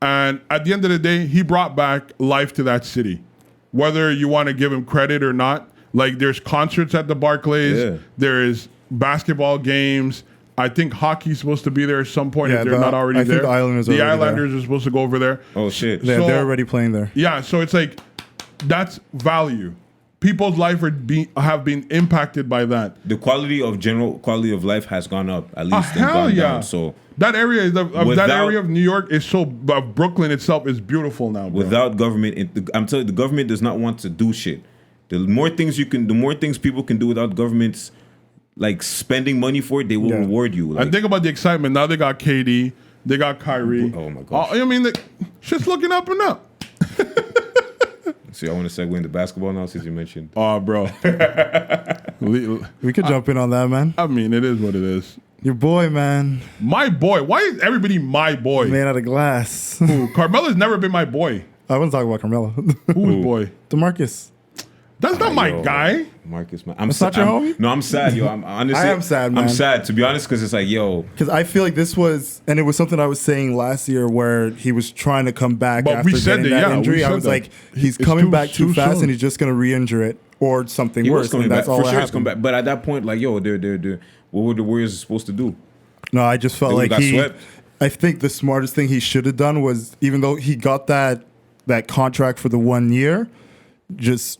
And at the end of the day, he brought back life to that city. Whether you want to give him credit or not, like, there's concerts at the Barclays. Yeah. There is basketball games. I think hockey's supposed to be there at some point if they're not already there. I think the Islanders are supposed to go over there. Oh, shit. They're already playing there. Yeah, so it's like, that's value. People's life have been impacted by that. The general quality of life has gone up, at least. Hell yeah. Down, so that area of New York is Brooklyn itself is beautiful now, bro. Without government, I'm telling you, the government does not want to do shit. The more things people can do without governments, like spending money for it, they will reward you. Like, and think about the excitement. Now they got KD, they got Kyrie. Oh my gosh. I mean, shit's looking up and up. See, I want to segue into basketball now since you mentioned. Oh, bro. We could jump in on that, man. I mean, it is what it is. Your boy, man. My boy. Why is everybody my boy? Made out of glass. Who? Carmelo's never been my boy. I wasn't talking about Carmelo. Who's boy? DeMarcus. That's not my guy. Marcus, man. That's not your homie? No, I'm sad, yo. I'm honestly, I am sad, man. I'm sad, to be honest, because it's like, yo. Because I feel like this was, and it was something I was saying last year where he was trying to come back But after we said getting that, that yeah, injury. we I said was that. like, he's It's coming too- back too too fast soon. and he's just going to re-injure it or something He worse. was coming and back. that's all For that sure he's coming happened. back. But at that point, like, yo, what were the Warriors supposed to do? No, I just felt They like got swept. I think the smartest thing he should have done was, even though he got that contract for the 1 year, just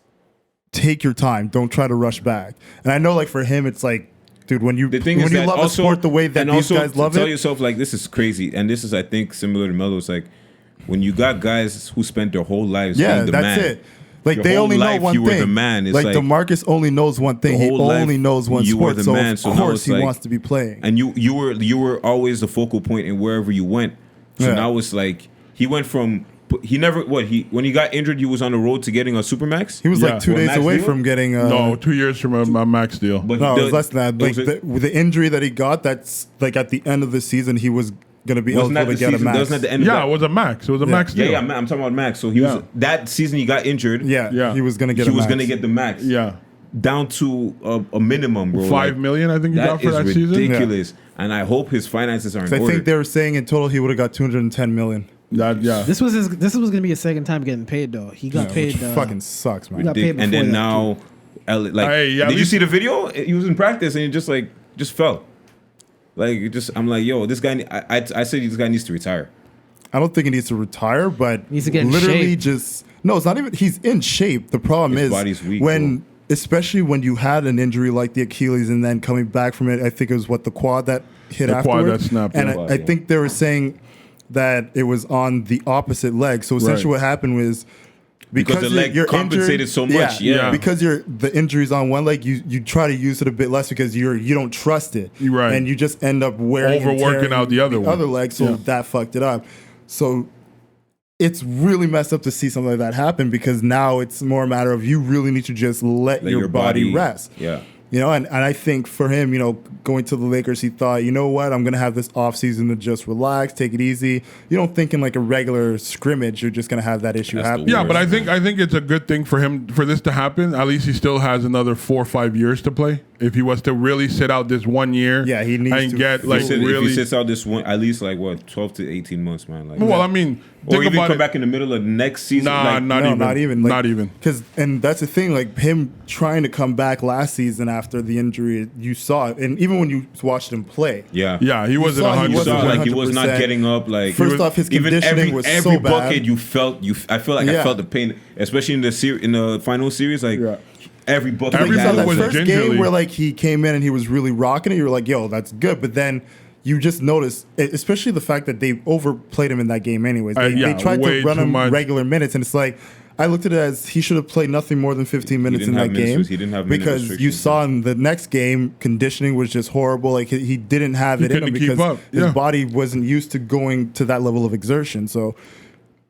take your time. Don't try to rush back. And I know, like, for him, it's like, dude, when you The thing is you that love also, a sport the way that and these also guys love tell it, yourself, like, this is crazy. And this is, I think, similar to Melo. It's like, when you got guys who spent their whole lives yeah, being the that's man. it. Like, Your they whole only know life, one you thing. were the man. It's like like DeMarcus only knows one thing. He whole life, only knows one you were sport. the So man. of So now course it's he like- wants to be playing. And you were always the focal point in wherever you went. So Yeah. now it's like he went from when he got injured, he was on the road to getting a supermax. He was Yeah. like 2 Or days max away deal? from getting. No, 2 years from a max deal. But No, the- it was less than that. Like was it- the injury that he got, that's like at the end of the season, he was going to be wasn't eligible that to the get a season? max. Wasn't that the end? Yeah, of it was a max. It was a max yeah, deal. yeah. I'm talking about max. So he Yeah. was that season he got injured. Yeah, he was going to get he a was max. going to get the max. Yeah. Down to a minimum, bro. 5 million, I think he got for that is season. ridiculous. And I hope his finances are in I order. think they were saying in total he would have got 210 million. Yeah. This was going to be his second time getting paid though. He got paid. Which fucking sucks, man. he got paid and before then that, now, like, Hey, yeah, at did you least- see the video? He was in practice and he just fell. Like, I'm like, yo, this guy. I said this guy needs to retire. I don't think he needs to retire, but Needs to get in literally shape. just no. It's not even. He's in shape. The problem His is body's weak, when, especially when you had an injury like the Achilles, and then coming back from it. I think it was the quad that hit The quad afterwards. that snapped, and yeah. I think they were saying that it was on the opposite leg. So essentially, Right. what happened was. Because the leg compensated so much, yeah. Because the injury's on one leg, you try to use it a bit less because you don't trust it, Right. and you just end up wearing and Overworking tearing out the other one. other leg, so Yeah. that fucked it up. So it's really messed up to see something like that happen because now it's more a matter of you really need to just let your body rest. Yeah. You know, and I think for him, going to the Lakers, he thought, you know what, I'm going to have this offseason to just relax, take it easy. You don't think in like a regular scrimmage, you're just going to have that issue That's the happen. Yeah, but I Worst, think it's a good thing for him for this to happen. At least he still has another 4 or 5 years to play. If he was to really sit out this 1 year, Yeah, he needs and to get fully- like If he really. sits out this one, at least like what 12 to 18 months, man. Like, Well, I mean, or think even about come it. back in the middle of next season. Nah, like, not No, even. not even. Not even. And that's the thing, like him trying to come back last season after the injury, you saw it. And even when you watched him play. yeah, Yeah, he wasn't saw he 100. You saw wasn't like he was not 100%. getting up. Like First off, his even conditioning was every so bad. bucket you felt. I feel like I Yeah. felt the pain, especially in the final series. Like Yeah. every bucket. Every he Like, had, that was first gingerly. game where like he came in and he was really rocking it, you were like, yo, that's good. But then you just noticed, especially the fact that they overplayed him in that game anyways. They, Yeah, they tried way to run too him much. regular minutes, and it's like, I looked at it as he should have played nothing more than 15 minutes in didn't that have minutes- game. he didn't have minute because you restrictions. saw in the next game, conditioning was just horrible. Like he didn't have He it in him couldn't keep because up. his Yeah. body wasn't used to going to that level of exertion. So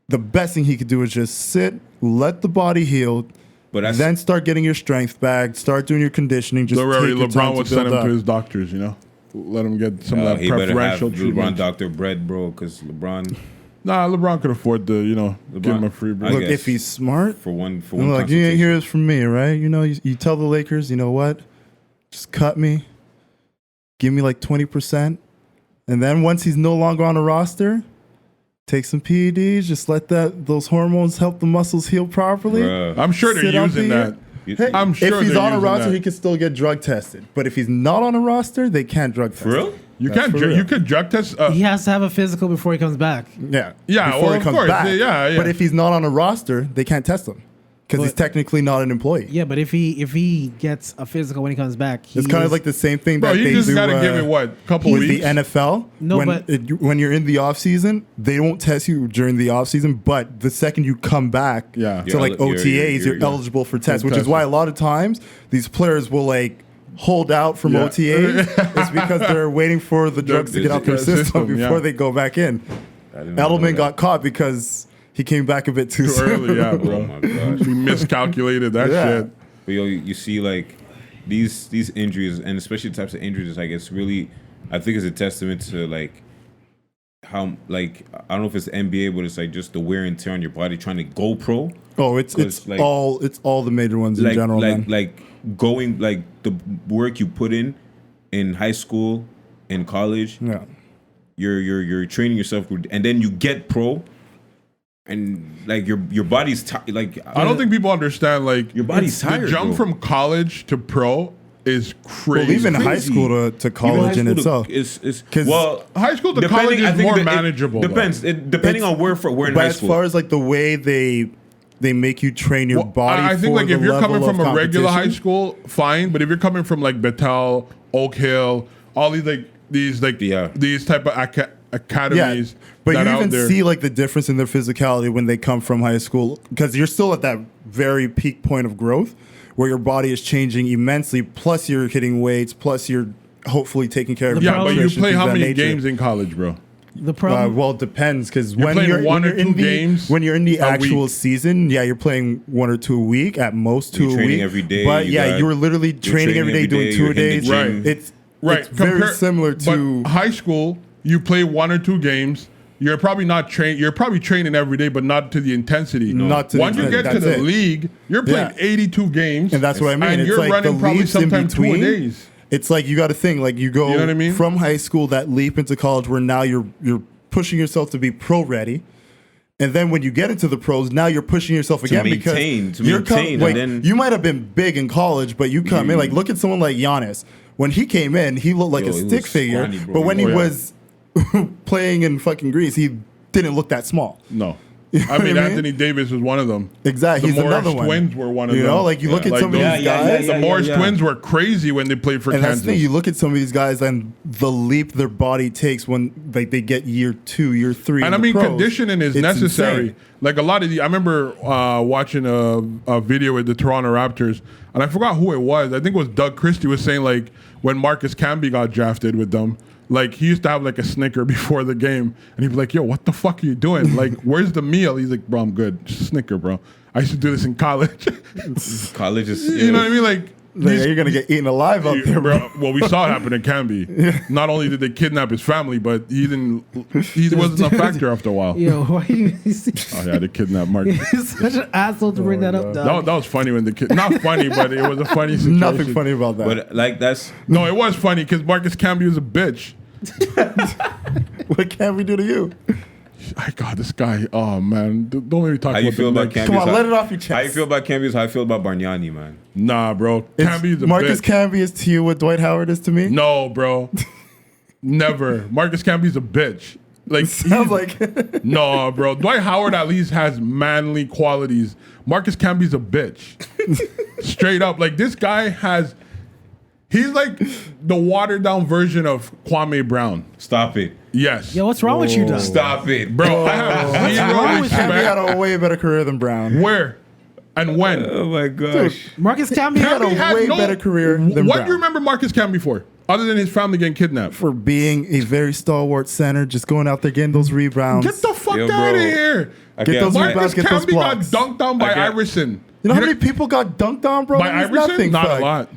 the best thing he could do is just sit, let the body heal, But that's- then start getting your strength back, start doing your conditioning. Just Don't worry, take your time LeBron would to send build him to up. his doctors. Let him get some of that he better have preferential LeBron treatment. doctor bread, bro, because LeBron Nah, LeBron could afford to give him a free I break. Look, guess. if he's smart, for one I'm like, you consultation. ain't hear this from me, right? You tell the Lakers, you know what? Just cut me. Give me like 20%. And then once he's no longer on the roster, take some PEDs, just let those hormones help the muscles heal properly. Bruh. I'm sure they're Sit out using there. that. Hey, I'm sure if he's they're on a using roster, that. he can still get drug tested. But if he's not on a roster, they can't drug test. For real? him. You That's can't. for real. You could drug test. He has to have a physical before he comes back. Yeah. Yeah, Before well, he of comes course. back. Yeah. But if he's not on a roster, they can't test him because he's But- technically not an employee. Yeah, but if he gets a physical when he comes back, It's kind of like the same thing Bro, that you they just do gotta give it what, couple with weeks. the NFL. No, when you're in the off season, they don't test you during the off season. But the second you come back, Yeah. to You're like el- you're- OTAs, you're you're- eligible for tests. Which tested. is why a lot of times these players will like hold out from Yeah. OTAs. It's because they're waiting for the drugs to get out their system before yeah. they go back in. I did not know Edelman that. got caught because he came back a bit too Too soon. early, yeah, Oh bro. my gosh. He miscalculated that Yeah. shit. But yo, you see like these injuries, and especially the types of injuries, like it's really, I think it's a testament to like how like I don't know if it's NBA, but it's like just the wear and tear on your body trying to go pro. Oh, it's like, all the major ones in general, man. Like going like the work you put in high school, in college. Yeah. You're training yourself, and then you get pro, and like your body's like I don't think people understand like your body's tired. The jump bro. from college to pro is crazy. Well, even high school to college in itself. Well, high school to college is more manageable. Depends. Depending on where in but high as school. far as like the way they make you train your body, I think for like the if you're coming level from of a regular high competition- school, fine. But if you're coming from like Bethel, Oak Hill, all these these type of academies, but that you out even there. see like the difference in their physicality when they come from high school, because you're still at that very peak point of growth where your body is changing immensely. Plus, you're hitting weights. Plus, you're hopefully taking care of your but you nutrition, play things how of that many nature. games in college, bro? The problem. Well, it depends, because You're when playing you're one when or you're in two the games when you're in the a actual week. season, yeah, you're playing 1 or 2 a week at most, You're 2 a training week. every day, But you yeah, got- you were literally you're training every day, doing 2 you're a hitting days. the Right. gym. It's Right, very similar to but high school. You play 1 or 2 games. You're probably not trained. You're probably training every day, but not to the intensity. Not to the Once you get intensity, to the that's it. league, you're playing Yeah. 82 games, And that's what I mean. And It's you're like running the probably leaps in sometimes 2 a between. days. It's like you got to think like you go You know what I mean? from high school, that leap into college, where now you're pushing yourself to be pro ready. And then when you get into the pros, now you're pushing yourself again maintain, because to you're maintain, like, and then- you might have been big in college, but you come in like look at someone like Giannis. When he came in, he looked like Yo, a he stick was figure. scrawny, bro. But when he Oh, yeah. was playing in fucking Greece, he didn't look that small. No. You know I what mean, I mean? Anthony Davis was one of them. Exactly. The He's Morris another one. twins were one of them. You know, like you look at Like some of those- these guys. The Morris twins were crazy when they played for And that's Kansas. the thing. You look at some of these guys and the leap their body takes when they get year 2, year 3. And in I the mean, pros. conditioning is It's necessary. insane. Like a lot of I remember watching a video with the Toronto Raptors, and I forgot who it was. I think it was Doug Christie was saying like when Marcus Camby got drafted with them, like he used to have like a Snicker before the game, and he'd be like, "Yo, what the fuck are you doing? Like, where's the meal?" He's like, "Bro, I'm good. Just a Snicker, bro. I used to do this in college." College is You know what I mean? Like, Like, you're gonna get eaten alive out there, bro. Well, we saw it happen in Canby. Not only did they kidnap his family, but he wasn't a factor after a while. Yo, why you? Oh yeah, they kidnapped Mark. You're such an asshole to bring that up, dog. That was funny when the kid. Not funny, but it was a funny situation. Nothing funny about that. But like that's No, it was funny because Marcus Camby was a bitch. What can we do to you? God, this guy. Oh man, don't let me talk how about you feel the about next- Camby. Come on, let it off your chest. How you feel about Camby is how I feel about Bargnani, man. Nah, bro. Camby's a Marcus bitch. Camby is to you what Dwight Howard is to me. No, bro. Never. Marcus Camby's a bitch. Like Sounds like no, bro. Dwight Howard at least has manly qualities. Marcus Camby's a bitch. Straight up. Like this guy has. He's like the watered down version of Kwame Brown. Stop it. Yes. Yo, what's wrong with you, dog? Stop it, Bro, I have zero wrong with Camby had respect. a way better career than Brown. Where and when? Oh my gosh. Marcus Camby had a way better career than What Brown. do you remember Marcus Camby for? Other than his family getting kidnapped. For being a very stalwart center, just going out there getting those rebounds. Get the fuck Yo, out of bro. here. I Get can't- those Marcus rebounds, get those Camby got blocks. dunked on by I can't- Iverson. You know how many people got dunked on, bro? By That means Iverson? nothing, Not fuck. a lot.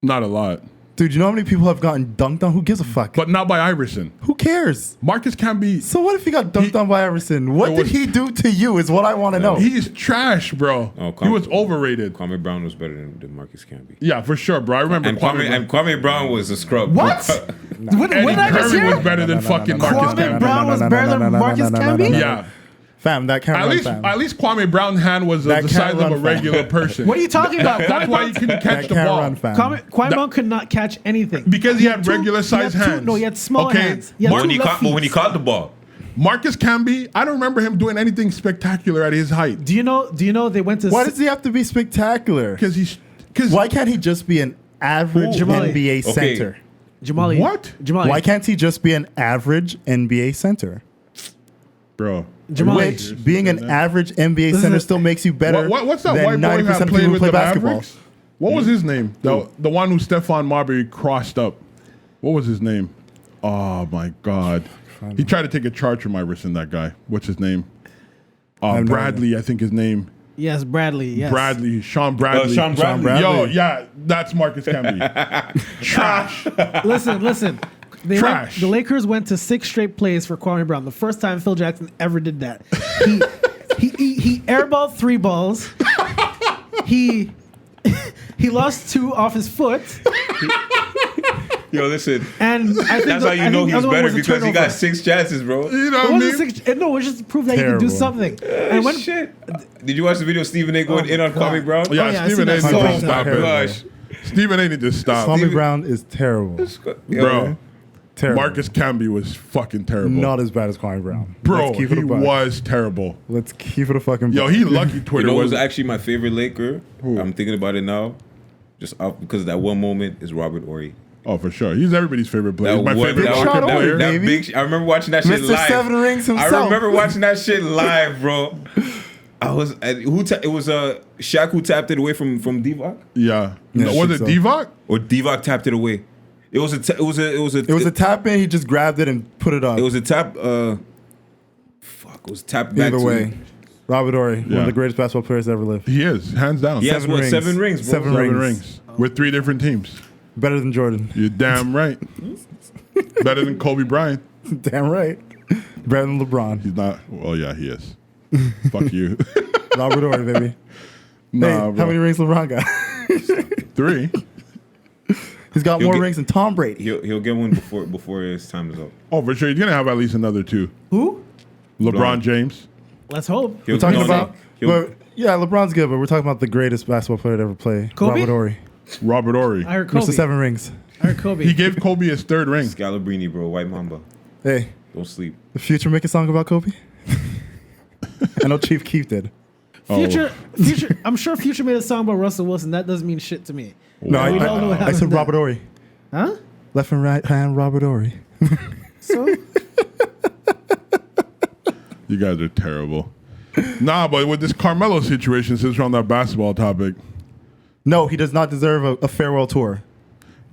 Not a lot. Dude, you know how many people have gotten dunked on? Who gives a fuck? But not by Iverson. Who cares? Marcus Camby, So what if he got dunked on by Iverson? What It did was- he do to you is what I want to know. he's trash, bro. Oh, He was overrated. Kwame Brown was better than Marcus Camby. Yeah, for sure, bro. I remember And Kwame Brown. Kwame Brown was a scrub. What? What Eddie did I just Curry hear? was better than fucking Marcus Kwame Camby. Brown was better than Marcus Camby? Yeah. Fam, that can't At run, least, fam. at least Kwame Brown's hand was That the can't size of run, a fam. regular person. What are you talking about? That's why he couldn't catch That the can't ball. run, fam. Kwame Brown could not catch anything. Because he had two- regular size he had two- hands. No, he had small Okay, hands. He had But when two he left caught, but when he feet. caught the ball, Marcus Camby, I don't remember him doing anything spectacular at his height. Do you know they went to Why does he have to be spectacular? Because Why can't he just be an average Jamali. NBA Okay. center? Jamali? What? Jamali. Why can't he just be an average NBA center? bro. Jamali. Which, being an average NBA Listen center to- still makes you better What's that than white boy 90% that of played people who with play the basketball. Mavericks? What was his name? The one who Stephon Marbury crossed up. What was his name? Oh my God. He tried to take a charge from Iverson, that guy. What's his name? no Bradley, I think his name. Yes, Bradley. Yes. Bradley. Sean Bradley. Sean Bradley. Yo, yeah, that's Marcus Camby. Trash. Listen. Trash. The Lakers went to 6 straight plays for Kwame Brown. The first time Phil Jackson ever did that. He airballed 3 balls. He lost 2 off his foot. Yo, listen. And I think that's how you know he's better because he got 6 chances, bro. You know what I mean? No, it just proved that he can do something. And when, Shit. Did you watch the video of Stephen A. going in on Kwame Brown? Yeah, I Stephen A. seen needs that. to stop Oh my gosh. it. Stephen A. needs to stop. Kwame Brown is terrible. Bro, Terrible. Marcus Camby was fucking terrible. Not as bad as Kwame Brown. Bro, Let's keep it he a buck. was terrible. Let's keep it a fucking Yo, buck. he lucky You Twitter know who was was actually my favorite Laker? Who? I'm thinking about it now. Just because of that one moment is Robert Horry. Oh, for sure. He's everybody's favorite player. He's my one- favorite Big soccer shot player. over, baby. I remember watching that shit Mr. live. 7 Rings himself. I remember watching that shit live, bro. I was it was Shaq who tapped it away from Divock, Yeah. Yeah, No, I was think it so. Divock? or Divock tapped it away. It was a tap in. He just grabbed it and put it up. It was a tap. It was tapped back. Either to way, Robert Horry, one Yeah. of the greatest basketball players to ever live. He is, hands down. He has 7 what, rings. 7 rings, bro. 7 7 rings. rings with 3 different teams. Better than Jordan. You're damn right. Better than Kobe Bryant. Damn right. Better than LeBron. He's not. Well, yeah, he is. Fuck you. Robert Horry, baby. Nah, Hey, bro. how many rings LeBron got? 3. He's got He'll more get- rings than Tom Brady. He'll get one before his time is up. Oh, for sure. He's gonna have at least another 2. who? LeBron James. Let's hope. He'll, We're talking no, about. he'll- Well, yeah, LeBron's good, but we're talking about the greatest basketball player to ever play. Kobe? Robert Horry. Robert Horry. I heard Kobe. Mr. 7 Rings. I heard Kobe. He gave Kobe his 3rd ring. Scalabrini, bro. White Mamba. Hey, Don't sleep. the Future make a song about Kobe? I know Chief Keef did. Future. I'm sure Future made a song about Russell Wilson. That doesn't mean shit to me. No, We don't know what I happened said there. Robert Horry. Huh? Left and right hand Robert Horry. So You guys are terrible. Nah, but with this Carmelo situation, since we're on that basketball topic, No, he does not deserve a farewell tour.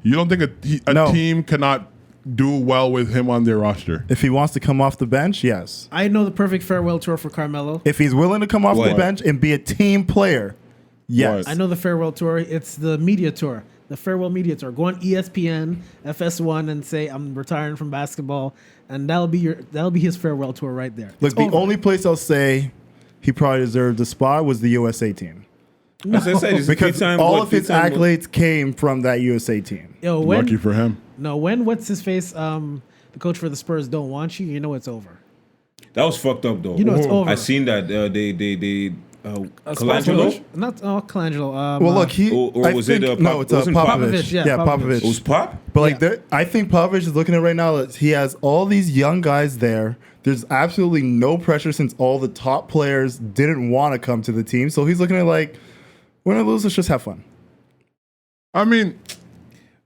you don't think a No. team cannot do well with him on their roster? If he wants to come off the bench, yes. I know the perfect farewell tour for Carmelo. If he's willing to come off the What? bench and be a team player, yes. What? I know the farewell tour. It's the media tour, the farewell media tour. Go on ESPN, FS1, and say I'm retiring from basketball, and that'll be his farewell tour right there. Look, It's the over. only place I'll say he probably deserved a spot was the USA team. As I said, it's Because three-time- all what, of his three-time- accolades came from that USA team. Yo, Lucky for him. when what's his face? The coach for the Spurs don't want you. You know it's over. That was fucked up though. You know it's over. I seen that they Sponsor Colangelo. coach? Not Colangelo. Well, look, he. Or I was it, think- Pop- no, it's wasn't Popovich. Popovich, yeah, Yeah, Popovich. Popovich. It was Pop. But like, Yeah. I think Popovich is looking at it right now. He has all these young guys there. There's absolutely no pressure since all the top players didn't want to come to the team. So he's looking at it like, win or lose, let's just have fun. I mean,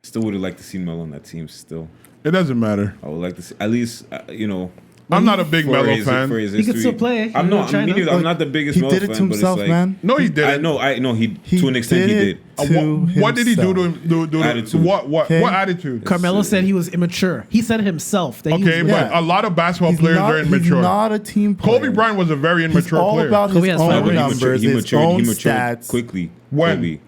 Still would have liked to see Melo on that team. Still, it doesn't matter. I would like to see at least I'm not a big for Melo his, fan. for his He could history. still play. I'm You know, not. China. I'm not the biggest He Melo did it fan, to but himself, it's like, man. No, he didn't. I know. He to an extent he did. What did he do to him? Attitude. What Okay. attitude? Carmelo said he was immature. He said himself that he Okay, was but Yeah. a lot of basketball He's players not, are immature. He's not a team player. Kobe Bryant was a very He's immature all player. about Kobe his has own five rings. numbers, He his matured. own He matured stats. quickly. When? Kobe,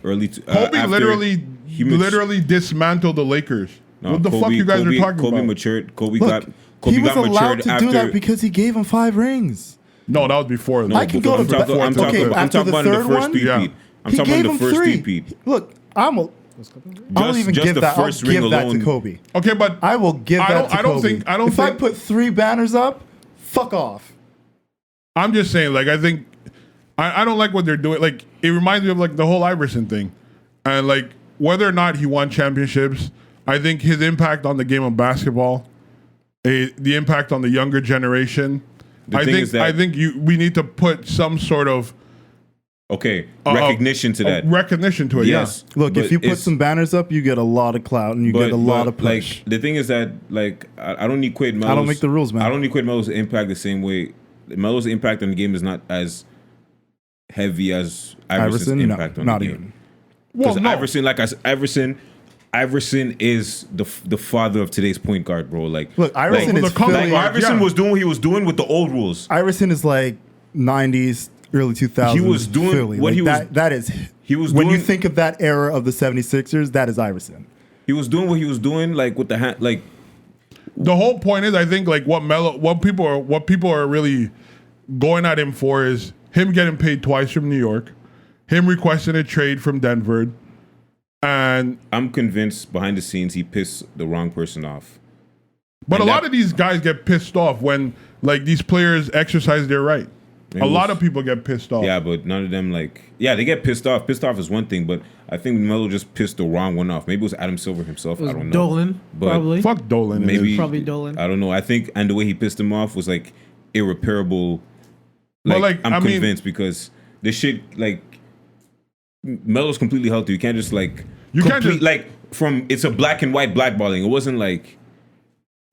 early. Kobe After literally he mat- literally dismantled the Lakers. No, What the fuck Kobe- you guys Kobe- are talking Kobe about? matured. Kobe Look, got. Kobe he was got allowed matured to after. do that because he gave him 5 rings. No, that was before. No, I can go I'm to talking, the- I'm talking, okay, I'm after talking the about in the third first one? three-peat. Yeah. I'm He talking gave about him the first 3. three-peat. Look, I'll even Just give the that. I'll first ring give that alone. to Kobe. Okay, but I will give I that don't- to I don't Kobe. think- I don't if I think- put 3 banners up, fuck off. I'm just saying, like, I think I don't like what they're doing. Like, it reminds me of like the whole Iverson thing, and like whether or not he won championships, I think his impact on the game of basketball, the impact on the younger generation. I thing think is that- we need to put some sort of recognition to that. recognition to it. Yes. Look, But if you put it's- some banners up, you get a lot of clout and you get a lot of like push. the thing is that like I don't need Quaid Melo's. I don't make the rules, man. I don't need Quaid Melo's impact the same way. Melo's impact on the game is not as heavy as Iverson's Iverson, no, impact on not the even. game. Well, Because no. Iverson is the father of today's point guard, bro. Like, Look, Iverson Well, is the comeback Philly. guard, Iverson yeah. was doing what he was doing with the old rules. Iverson is like 90s, early 2000s. He was doing Philly. what Like he was- that is he was when you doing- think of that era of the 76ers, that is Iverson. He was doing what he was doing, like with the hand, like. The whole point is, I think, like what people are really going at him for is him getting paid twice from New York, him requesting a trade from Denver, and I'm convinced behind the scenes he pissed the wrong person off. But a lot of these guys get pissed off when like these players exercise their right. A lot of people get pissed off. Yeah, but none of them they get pissed off. Pissed off is one thing, but I think Melo just pissed the wrong one off. Maybe it was Adam Silver himself. I don't know. Dolan, but probably. Fuck Dolan. Maybe probably Dolan. I don't know. I think and the way he pissed him off was like irreparable. I'm convinced because this shit Melo's completely healthy. You can't just from it's a black and white blackballing. It wasn't like.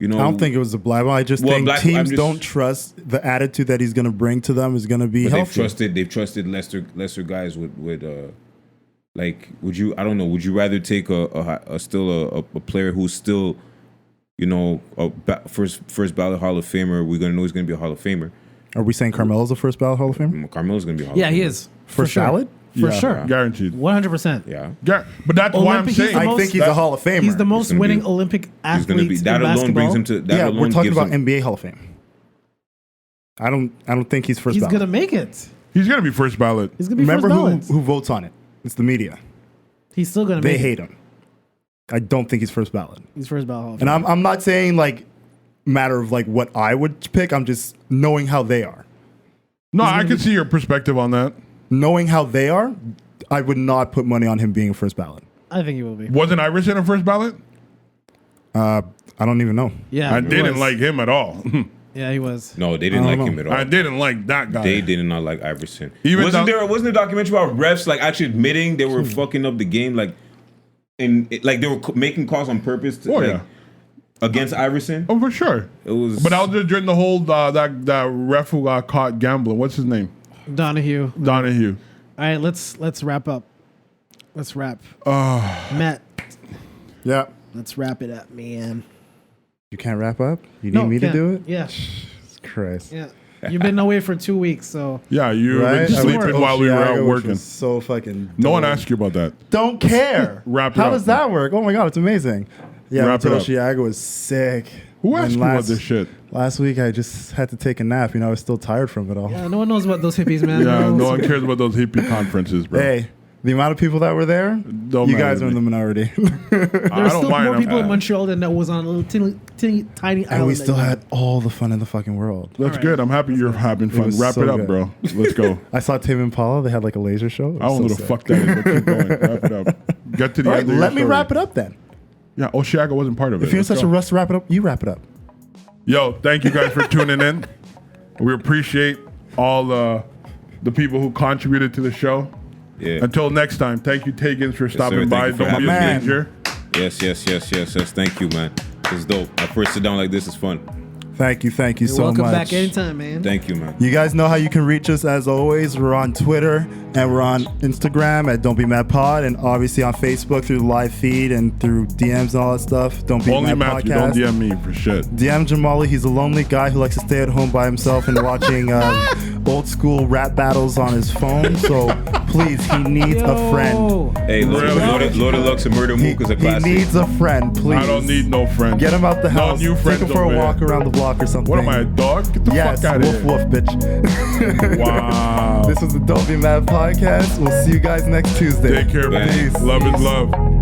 I don't think it was a blackball. I just think teams don't trust the attitude that he's going to bring to them is going to be healthy. They've trusted lesser guys with would you? I don't know. Would you rather take a player who's still, first ballot Hall of Famer? We're going to know he's going to be a Hall of Famer. Are we saying Carmelo's a first ballot Hall of Famer? Carmelo's going to be a Hall of Famer. Yeah, he is. First ballot? For sure. Guaranteed. 100%. Yeah. But that's why I'm saying. I think he's a Hall of Famer. He's the most winning Olympic athlete in that alone brings him to. That alone we're talking about him, NBA Hall of Fame. I don't think he's first ballot. He's going to make it. He's going to be first ballot. He's going to be Remember first ballot. who votes on it? It's the media. He's still going to make it. They hate him. I don't think he's first ballot. He's first ballot Hall of And Fame. I'm not saying matter of what I would pick. I'm just knowing how they are. No, I can see your perspective on that. Knowing how they are, I would not put money on him being a first ballot. I think he will be. Wasn't Iverson a first ballot? I don't even know. Yeah, I didn't like him at all. Yeah, he was. No, they didn't like him at all. I didn't like that guy. They did not like Iverson. Wasn't there a documentary about refs actually admitting they were fucking up the game, they were making calls on purpose to, against Iverson? Oh, for sure. It was. But I was just during the whole that ref who got caught gambling. What's his name? Donahue. All right, let's wrap up. Let's wrap. Matt. Yeah. Let's wrap it up, man. You can't wrap up? You need me to do it? Yeah. Jesus Christ. Yeah. You've been away for 2 weeks, so. Yeah, you've been sleeping while we were out working. So fucking. No one asked you about that. Don't care. Wrap it up. How does that work? Oh my God, it's amazing. Yeah, Wrap it up. Chiago was sick. Who asked you about this shit? Last week I just had to take a nap. I was still tired from it all. Yeah, no one knows about those hippies, man. Yeah, no one cares about those hippie conferences, bro. Hey, the amount of people that were there, you guys are in the minority. There's still more people in Montreal than that was on a little tiny island. And we still had all the fun in the fucking world. That's good. I'm happy you're having fun. Wrap it up, bro. Let's go. I saw Tame Impala. They had a laser show. I don't know the fuck that is, but keep going. Wrap it up. Get to the end of your Let me story. wrap it up then. Yeah, Oshiaga wasn't part of it. If you're in such a rush to wrap it up, you wrap it up. Yo, thank you guys for tuning in. We appreciate all the people who contributed to the show. Yeah. Until next time, thank you, Taigenz, for stopping by. Thank you for Don't be a having me. stranger. Yes. Thank you, man. This is dope. My first sit down like this is fun. Thank you You're so welcome much. back anytime, man. Thank you, man. You guys know how you can reach us as always. We're on Twitter and we're on Instagram at Don't Be Mad Pod, and obviously on Facebook through the live feed and through DMs and all that stuff. Don't Be Only Mad Matthew, Podcast. don't DM me for shit. DM Jamali. He's a lonely guy who likes to stay at home by himself and watching old school rap battles on his phone. So please, he needs a friend. Hey, Lord of Lux and Murder Mook is a classic. He needs a friend, please. I don't need no friends. Get him out the house. No new friends Take him for a over walk here. around the block or something. What am I, a dog? Get the fuck out of woof here. woof, bitch. Wow. This was the Don't Be Mad Podcast. We'll see you guys next Tuesday. Take care, man. Peace. Love is love.